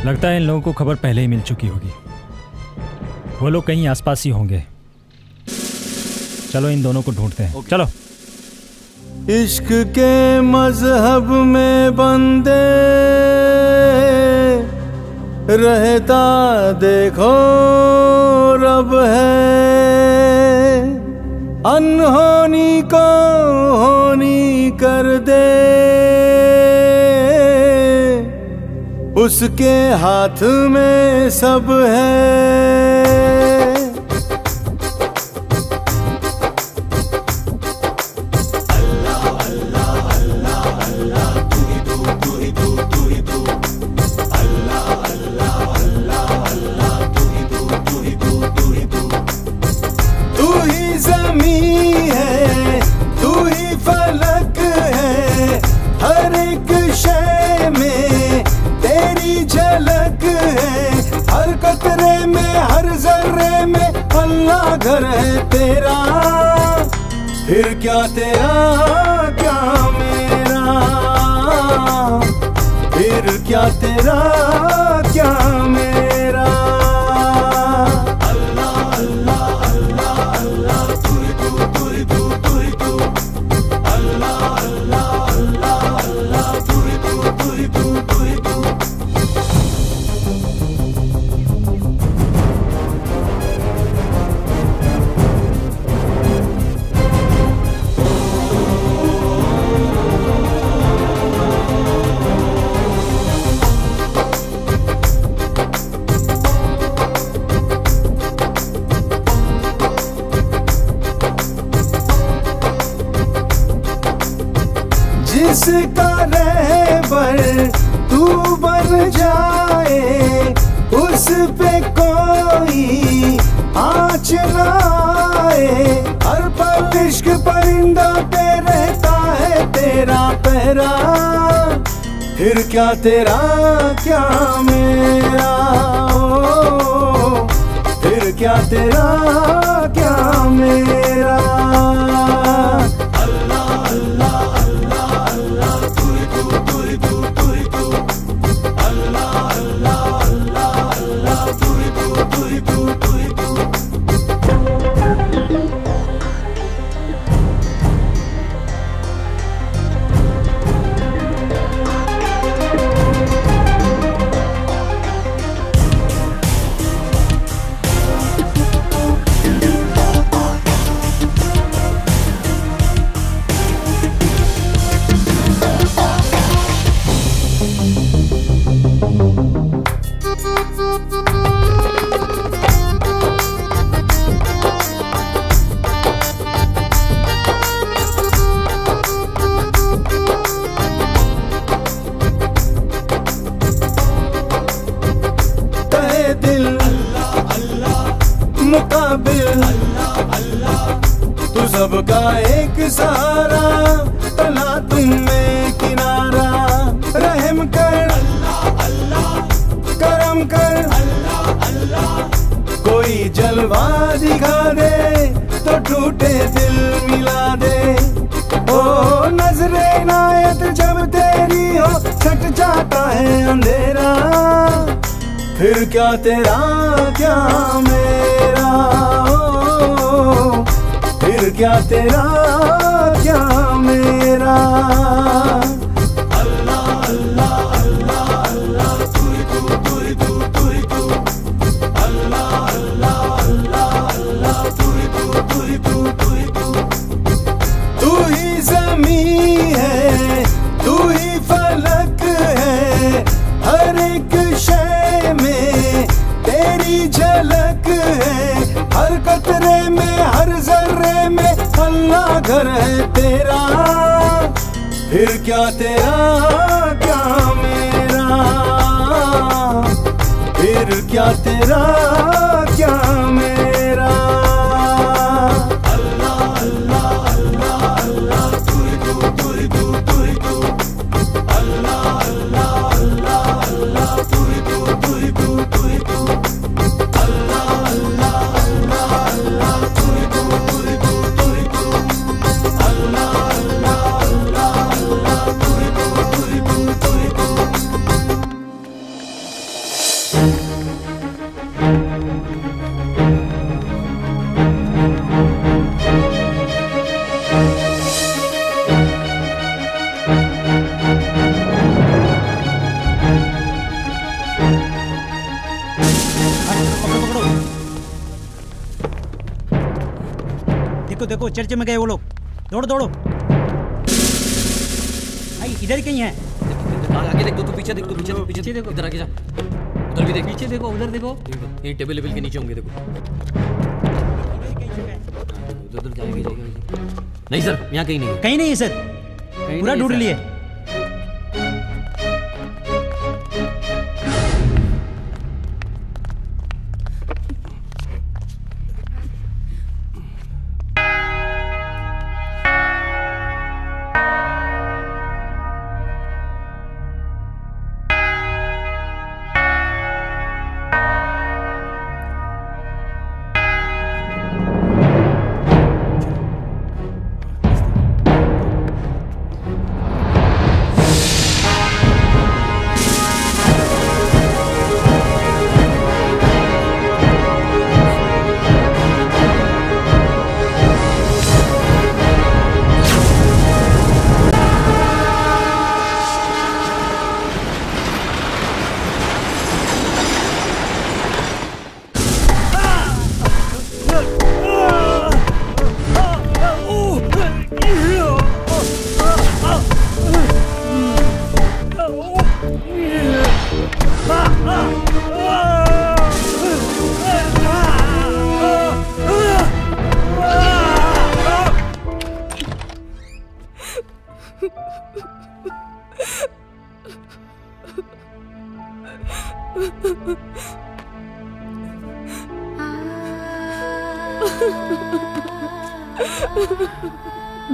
लगता है इन लोगों को खबर पहले ही मिल चुकी होगी। वो लोग कहीं आसपास ही होंगे। चलो इन दोनों को ढूंढते हैं। चलो। इश्क के मजहब में बंदे रहता देखो रब है, अनहोनी को होनी कर दे, उसके हाथ में सब है। घर है तेरा, फिर क्या तेरा क्या मेरा, फिर क्या तेरा क्या मेरा। अल्लाह अल्लाह अल्लाह अल्लाह तू ही तू, तू ही तू, तू ही तू। अल्लाह अल्लाह अल्लाह अल्लाह तू ही तू, तू ही तू, तू ही तू। जिसका रहबर तू बन जाए, उस पे कोई आँच न आए। हर पल इश्क परिंदा पे रहता है तेरा पहरा, फिर क्या तेरा क्या मेरा, फिर क्या तेरा क्या मेरा। अल्लाह अल्लाह अल्लाह अल्लाह तू ही तू, तू ही तू, तू ही तू। अल्लाह अल्लाह अल्लाह अल्लाह तू ही तू, तू ही तू, तू ही तू। तू सबका एक सहारा, तला तुम में किनारा। रहम कर करम कर, कोई जलवा दिखा दे तो टूटे दिल मिला दे। ओ नजरे इनायत जब तेरी हो, छट जाता है अंधेरा, फिर क्या तेरा क्या मेरा, फिर क्या तेरा क्या मेरा। अल्लाह अल्लाह अल्लाह अल्लाह तू ही तू, तू ही तू, तू ही तू। अल्लाह अल्लाह अल्लाह अल्लाह तू ही तू, तू ही तू, तू ही तू। तू ही ज़मीं है, तू ही फलक है, हर एक शय में तेरी झलक है। हर कतरे में हर जर्रे में अल्लाह घर है तेरा, फिर क्या तेरा क्या मेरा, फिर क्या तेरा क्या मेरा। अल्लाह अल्लाह अल्लाह अल्लाह तू ही तू, तू ही तू, तू ही तू। अल्लाह अल्लाह अल्लाह अल्लाह तू ही तू, तू ही तू, तू ही तू। अल्लाह अल्लाह अल्लाह अल्लाह तू ही तू, तू ही देखो देखो चर्च में गए वो लोग। दौड़ो दौड़ो। भाई इधर कहीं है। आगे देख, तू पीछे देख, तू पीछे देखो, इधर आगे जा, उधर भी देख, पीछे देखो, उधर देखो, ये टेबल लेवल के नीचे होंगे, देखो उधर जाएंगे। नहीं सर, यहाँ कहीं नहीं है। कहीं नहीं है सर, पूरा ढूंढ लिए।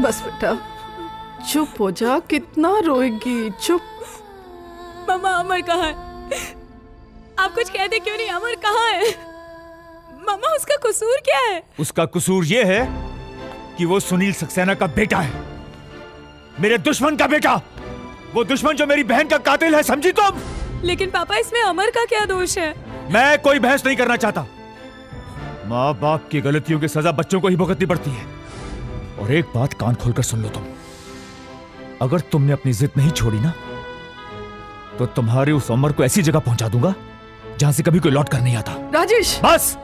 बस बेटा चुप हो जा, कितना रोएगी, चुप। मामा अमर कहाँ है? आप कुछ कहते क्यों नहीं? अमर कहाँ है? मामा उसका कसूर क्या है? उसका कसूर ये है कि वो सुनील सक्सेना का बेटा है, मेरे दुश्मन का बेटा, वो दुश्मन जो मेरी बहन का कातिल है, समझी तुम? लेकिन पापा इसमें अमर का क्या दोष है? मैं कोई बहस नहीं करना चाहता। माँ बाप की गलतियों की सजा बच्चों को ही भुगतनी पड़ती है। और एक बात कान खोलकर सुन लो तुम, अगर तुमने अपनी जिद नहीं छोड़ी ना, तो तुम्हारे उस अमर को ऐसी जगह पहुंचा दूंगा जहां से कभी कोई लौट कर नहीं आता। राजेश बस।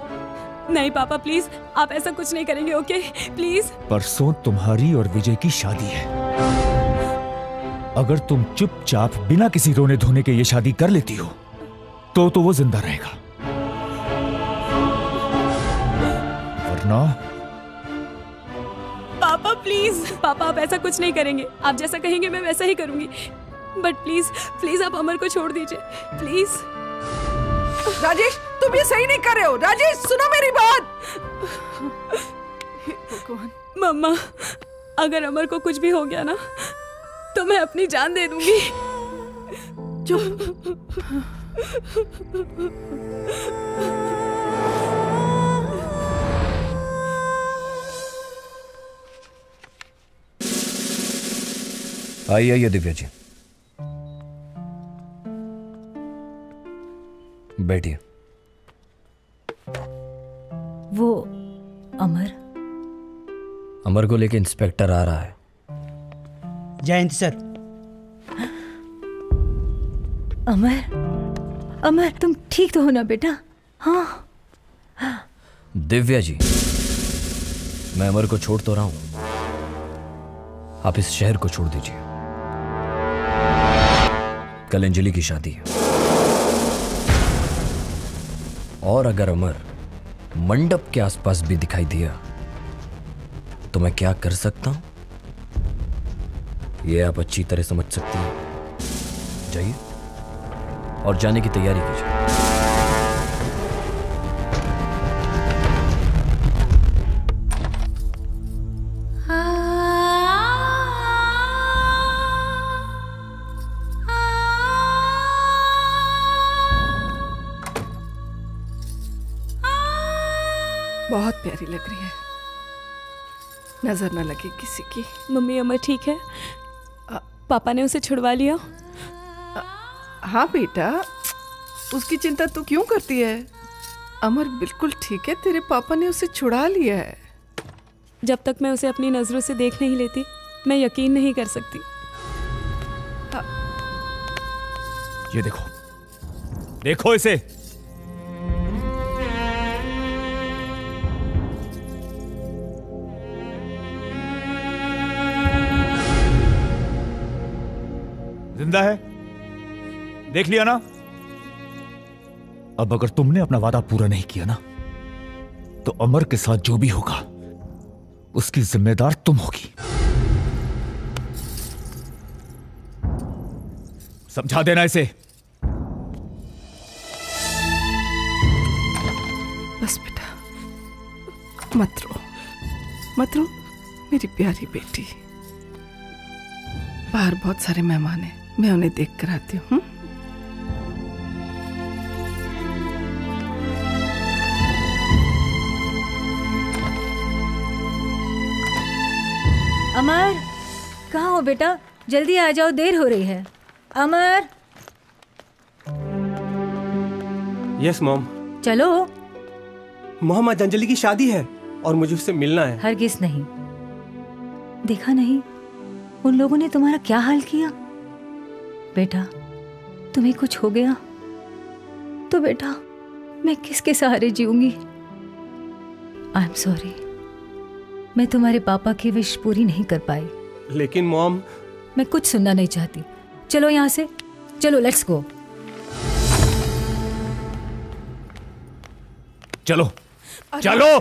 नहीं पापा प्लीज, आप ऐसा कुछ नहीं करेंगे, ओके प्लीज। परसों तुम्हारी और विजय की शादी है। अगर तुम चुपचाप बिना किसी रोने धोने के ये शादी कर लेती हो तो वो जिंदा रहेगा, वरना। पापा प्लीज, पापा आप ऐसा कुछ नहीं करेंगे, आप जैसा कहेंगे मैं वैसा ही करूंगी, बट प्लीज प्लीज आप अमर को छोड़ दीजिए प्लीज। राजेश तुम ये सही नहीं कर रहे हो। राजेश सुनो मेरी बात। मम्मा अगर अमर को कुछ भी हो गया ना तो मैं अपनी जान दे दूंगी। चुप। आइए दिव्या जी, बैठिए। वो अमर को लेके इंस्पेक्टर आ रहा है। जयंत सर। अमर तुम ठीक तो हो ना बेटा? हाँ। दिव्या जी, मैं अमर को छोड़ तो रहा हूं, आप इस शहर को छोड़ दीजिए। कल अंजलि की शादी है, और अगर अमर मंडप के आसपास भी दिखाई दिया तो मैं क्या कर सकता हूं, यह आप अच्छी तरह समझ सकती हैं। जाइए और जाने की तैयारी कीजिए। बहुत प्यारी लग रही है, नजर न लगे किसी की। मम्मी अमर ठीक है? पापा ने उसे छुड़वा लिया? हाँ बेटा, उसकी चिंता तू क्यों करती है? अमर बिल्कुल ठीक है, तेरे पापा ने उसे छुड़ा लिया है। जब तक मैं उसे अपनी नजरों से देख नहीं लेती मैं यकीन नहीं कर सकती। ये देखो, देखो इसे। जिंदा है, देख लिया ना। अब अगर तुमने अपना वादा पूरा नहीं किया ना, तो अमर के साथ जो भी होगा उसकी जिम्मेदार तुम होगी। समझा देना इसे। बस बेटा, मत रो, मत रो मेरी प्यारी बेटी। बाहर बहुत सारे मेहमान हैं, मैं उन्हें देख कर आती हूँ। अमर, कहाँ हो बेटा? जल्दी आ जाओ, देर हो रही है। अमर। Yes mom. चलो। मॉम, आज अंजलि की शादी है और मुझे उससे मिलना है। हरगिज नहीं। देखा नहीं उन लोगों ने तुम्हारा क्या हाल किया? बेटा, तुम्हें कुछ हो गया तो बेटा मैं किसके सहारे जीऊंगी? आई एम सॉरी, मैं तुम्हारे पापा की विश पूरी नहीं कर पाई। लेकिन मॉम, मैं कुछ सुनना नहीं चाहती। चलो यहाँ से, चलो, लेट्स गो। चलो चलो,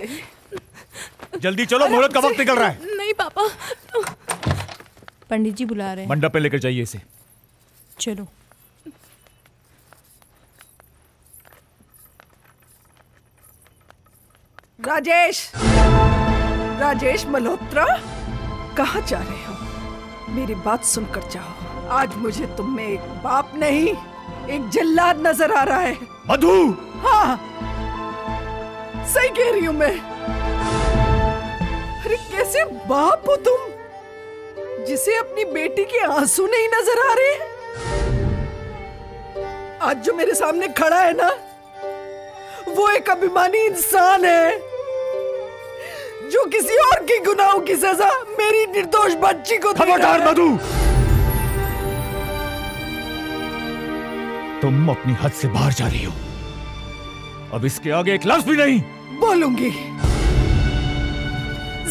जल्दी चलो, मुहूर्त का वक्त निकल रहा है। नहीं पापा, पंडित जी बुला रहे हैं। मंडप पे लेकर जाइए इसे। चलो। राजेश, राजेश मल्होत्रा, कहाँ जा रहे हो? मेरी बात सुनकर जाओ। आज मुझे तुम में एक बाप नहीं, एक जल्लाद नजर आ रहा है। मधु! हाँ, सही कह रही हूँ मैं। अरे कैसे बाप हो तुम, जिसे अपनी बेटी के आंसू नहीं नजर आ रहे? आज जो मेरे सामने खड़ा है ना, वो एक अभिमानी इंसान है जो किसी और की गुनाहों की सजा मेरी निर्दोष बच्ची को दे रहा है। मधु, तुम अपनी हद से बाहर जा रही हो। अब इसके आगे एक लफ्ज भी नहीं। बोलूंगी,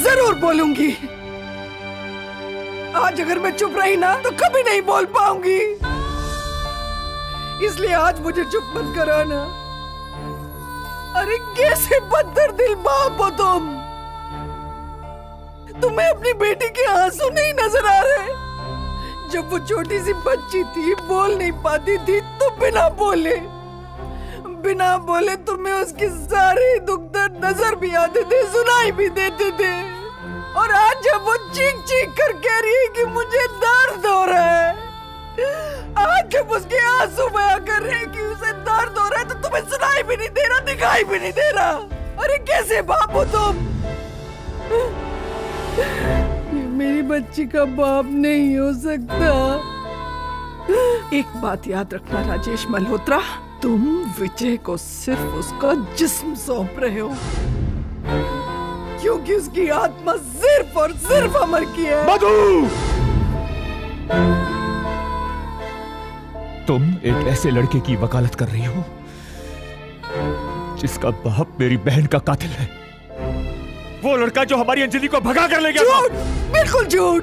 जरूर बोलूंगी। आज अगर मैं चुप रही ना तो कभी नहीं बोल पाऊंगी, इसलिए आज मुझे चुप मत कराना। अरे कैसे बदतर दिल बाप हो तुम, तुम्हें अपनी बेटी के आंसू नहीं नजर आ रहे? जब वो छोटी सी बच्ची थी, बोल नहीं पाती थी, तो बिना बोले तुम्हें उसकी सारी दुख दर्द नजर भी आते थे, सुनाई भी देते थे। और आज जब वो चीख चीख कर कह रही है कि मुझे दर्द हो रहा है, आज जब उसके आंसू बया कर रहे हैं कि उसे दर्द हो रहा है, तो तुम्हें सुनाई भी नहीं दे रहा, दिखाई भी नहीं दे रहा। अरे कैसे बाप हो तुम? मेरी बच्ची का बाप नहीं हो सकता। एक बात याद रखना राजेश मल्होत्रा, तुम विजय को सिर्फ उसका जिस्म सौंप रहे हो, क्योंकि उसकी आत्मा सिर्फ और सिर्फ अमर की है। मधु! तुम एक ऐसे लड़के की वकालत कर रही हो जिसका बाप मेरी बहन का कातिल है। वो लड़का जो हमारी अंजलि को भगा कर ले गया। झूठ, बिल्कुल झूठ।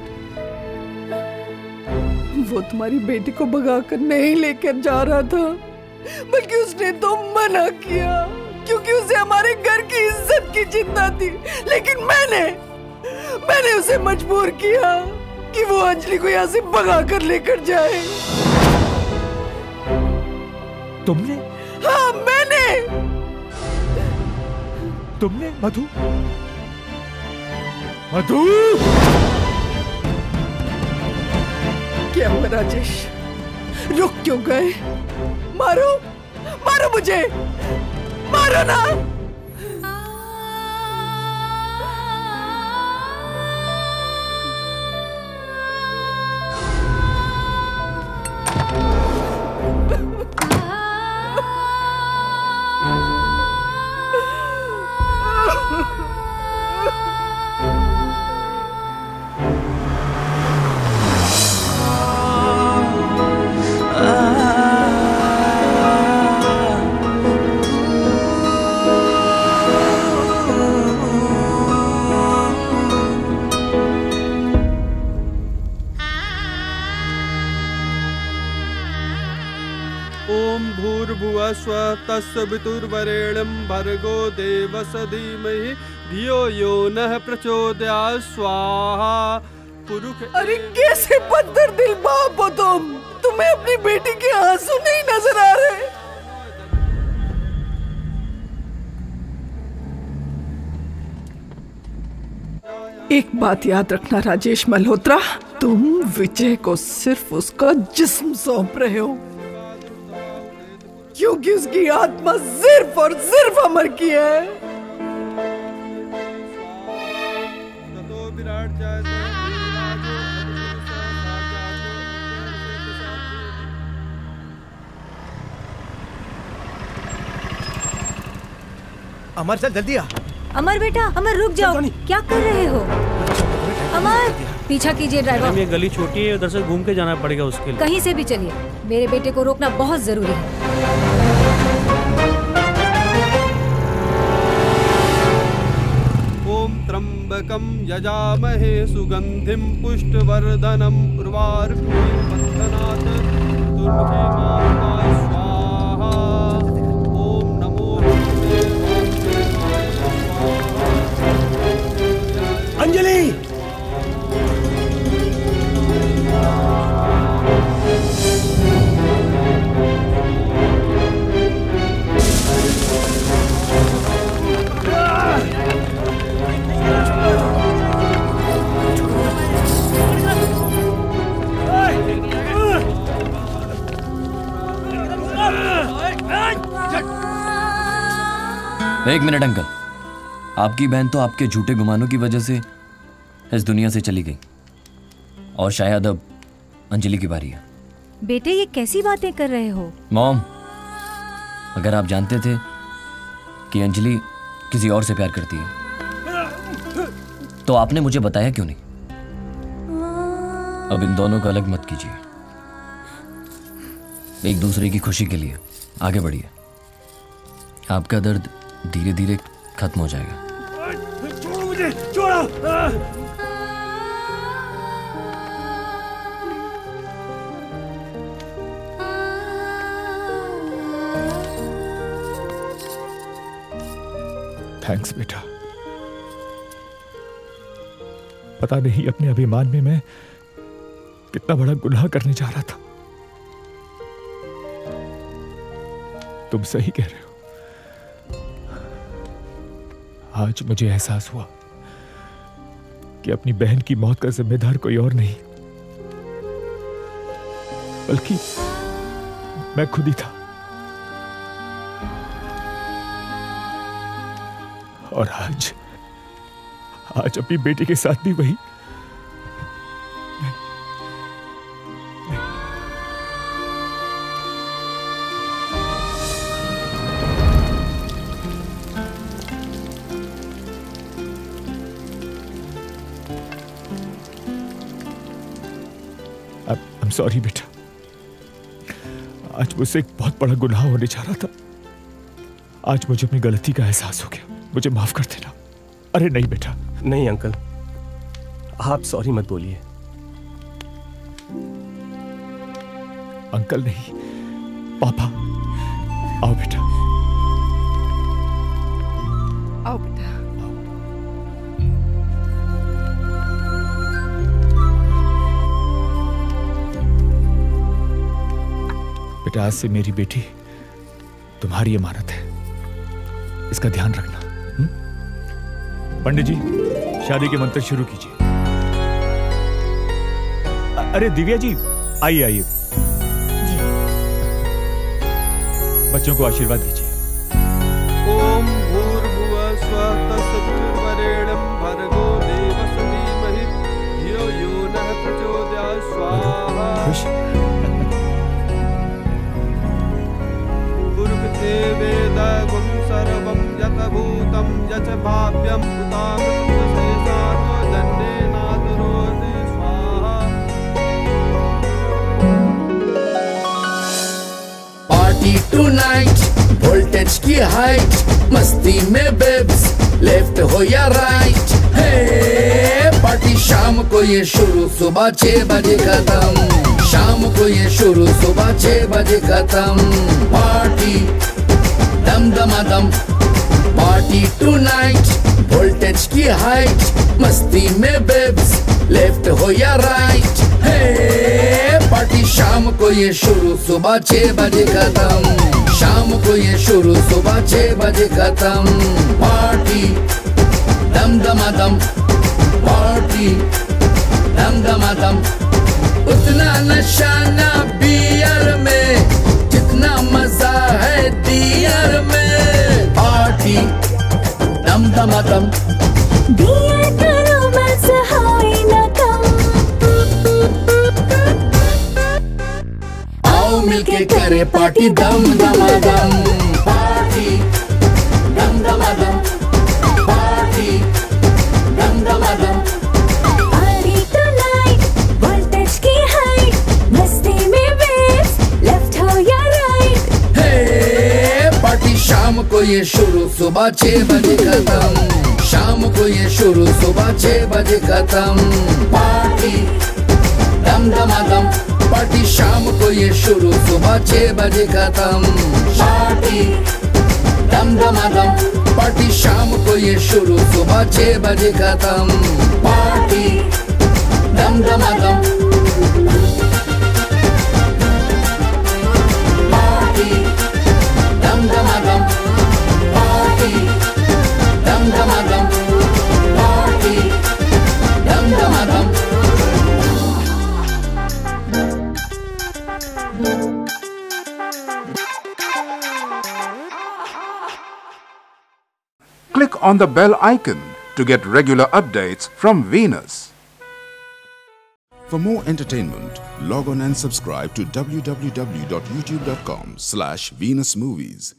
वो तुम्हारी बेटी को भगा कर नहीं लेकर जा रहा था, बल्कि उसने तो मना किया, क्योंकि उसे हमारे घर की इज्जत की चिंता थी। लेकिन मैंने उसे मजबूर किया कि वो अंजलि को यहाँ से भगा कर लेकर जाए। तुमने? हाँ, तुमने? मधु? मधु! क्या हुआ राजेश, रुक क्यों गए? मारो, मारो मुझे, मारो ना। तस्य वितुर्वरेण्यं भर्गो देवस्य धीमहि धियो यो नः प्रचोदयात् स्वाहा। अरे कैसे पत्थर दिल बाप हो तुम, तुम्हें अपनी बेटी के आंसू नहीं नजर आ रहे? एक बात याद रखना राजेश मल्होत्रा, तुम विजय को सिर्फ उसका जिस्म सौंप रहे हो, क्योंकि उसकी आत्मा सिर्फ और सिर्फ अमर की है। अमर चल जल्दी आ। अमर बेटा, अमर रुक जाओ, क्या कर रहे हो? अमर पीछा कीजिए ड्राइवर। ये गली छोटी है, उधर से घूम के जाना पड़ेगा उसके लिए। कहीं से भी चलिए, मेरे बेटे को रोकना बहुत जरूरी है। ओम त्र्यंबकं यजामहे सुगंधिं पुष्टवर्धनम् उर्वारुकमिव बन्धनात् दुर्मुखी स्वाहा। ओम नमो अंजलि। एक मिनट अंकल, आपकी बहन तो आपके झूठे गुमानों की वजह से इस दुनिया से चली गई और शायद अब अंजलि की बारी है। बेटे ये कैसी बातें कर रहे हो? मॉम, अगर आप जानते थे कि अंजलि किसी और से प्यार करती है तो आपने मुझे बताया क्यों नहीं? अब इन दोनों को अलग मत कीजिए, एक दूसरे की खुशी के लिए आगे बढ़िए। आपका दर्द धीरे धीरे खत्म हो जाएगा। छोड़ो मुझे, छोड़ो। थैंक्स बेटा। पता नहीं अपने अभिमान में मैं कितना बड़ा गुनाह करने जा रहा था। तुम सही कह रहे हो। आज मुझे एहसास हुआ कि अपनी बहन की मौत का जिम्मेदार कोई और नहीं बल्कि मैं खुद ही था। और आज अपनी बेटी के साथ भी वही। सॉरी बेटा, आज मुझसे एक बहुत बड़ा गुनाह होने जा रहा था। आज मुझे अपनी गलती का एहसास हो गया, मुझे माफ कर देना। अरे नहीं बेटा। नहीं अंकल, आप सॉरी मत बोलिए। अंकल नहीं, पापा। आओ बेटा, आओ बेटा। बेटा, आज से मेरी बेटी तुम्हारी अमानत है, इसका ध्यान रखना। पंडित जी, शादी के मंत्र शुरू कीजिए। अरे दिव्या जी, आइए आइए, बच्चों को आशीर्वाद दीजिए। ओम भूर्भुवः स्वः तत्सवितुर्वरेण्यं भर्गो देवस्य धीमहि धियो यो नः प्रचोदयात् स्वाहा। गुरुकृते वेदगुं सर्वं यत् भूतं यच्च भाव्यं उतामृतशेषानो दण्डेनादुरोति स्वाहा। पार्टी टुनाइट, वोल्टेज की हाइट, मस्ती में बेब्स, लेफ्ट हो या राइट। हे पार्टी शाम को ये शुरू, सुबह 6 बजे खत्म। शाम को ये शुरू, सुबह 6 बजे खत्म। पार्टी दम दमादम पार्टी टुनाइट, वोल्टेज की हाइट, मस्ती में बेब्स, लेफ्ट हो या राइट। हे पार्टी शाम को ये शुरू, सुबह 6 बजे खत्म। शाम को ये शुरू, सुबह 6 बजे खत्म। पार्टी दम दमादम, पार्टी दम दमादम। उतना नशा ना बियर में, जितना मजा है दियर में। पार्टी दम दमादम, दिया करो बस हाय ना कम। आओ मिलके करे पार्टी दम दमादम। पार्टी दम दमादम, पार्टी दम दमादम। पार्टी टुनाइट, वोल्टेज की हाइट, मस्ती में बेब्स, लेफ्ट हो या राइट। हे पार्टी शाम को ये शुरू, सुबह 6 बजे खत्म। शाम को ये शुरू, सुबह 6 बजे खत्म। पार्टी दम दमादम, पार्टी शाम को ये शुरू, सुबह 6 बजे खत्म। पार्टी दम दमादम, पार्टी शाम को ये शुरू, सुबह 6 बजे खत्म। पार्टी दम दमादम, पार्टी दम दमादम, पार्टी दम दमादम, पार्टी दम दमादम। Click on the bell icon to get regular updates from Venus. For more entertainment, log on and subscribe to www.youtube.com/venusmovies.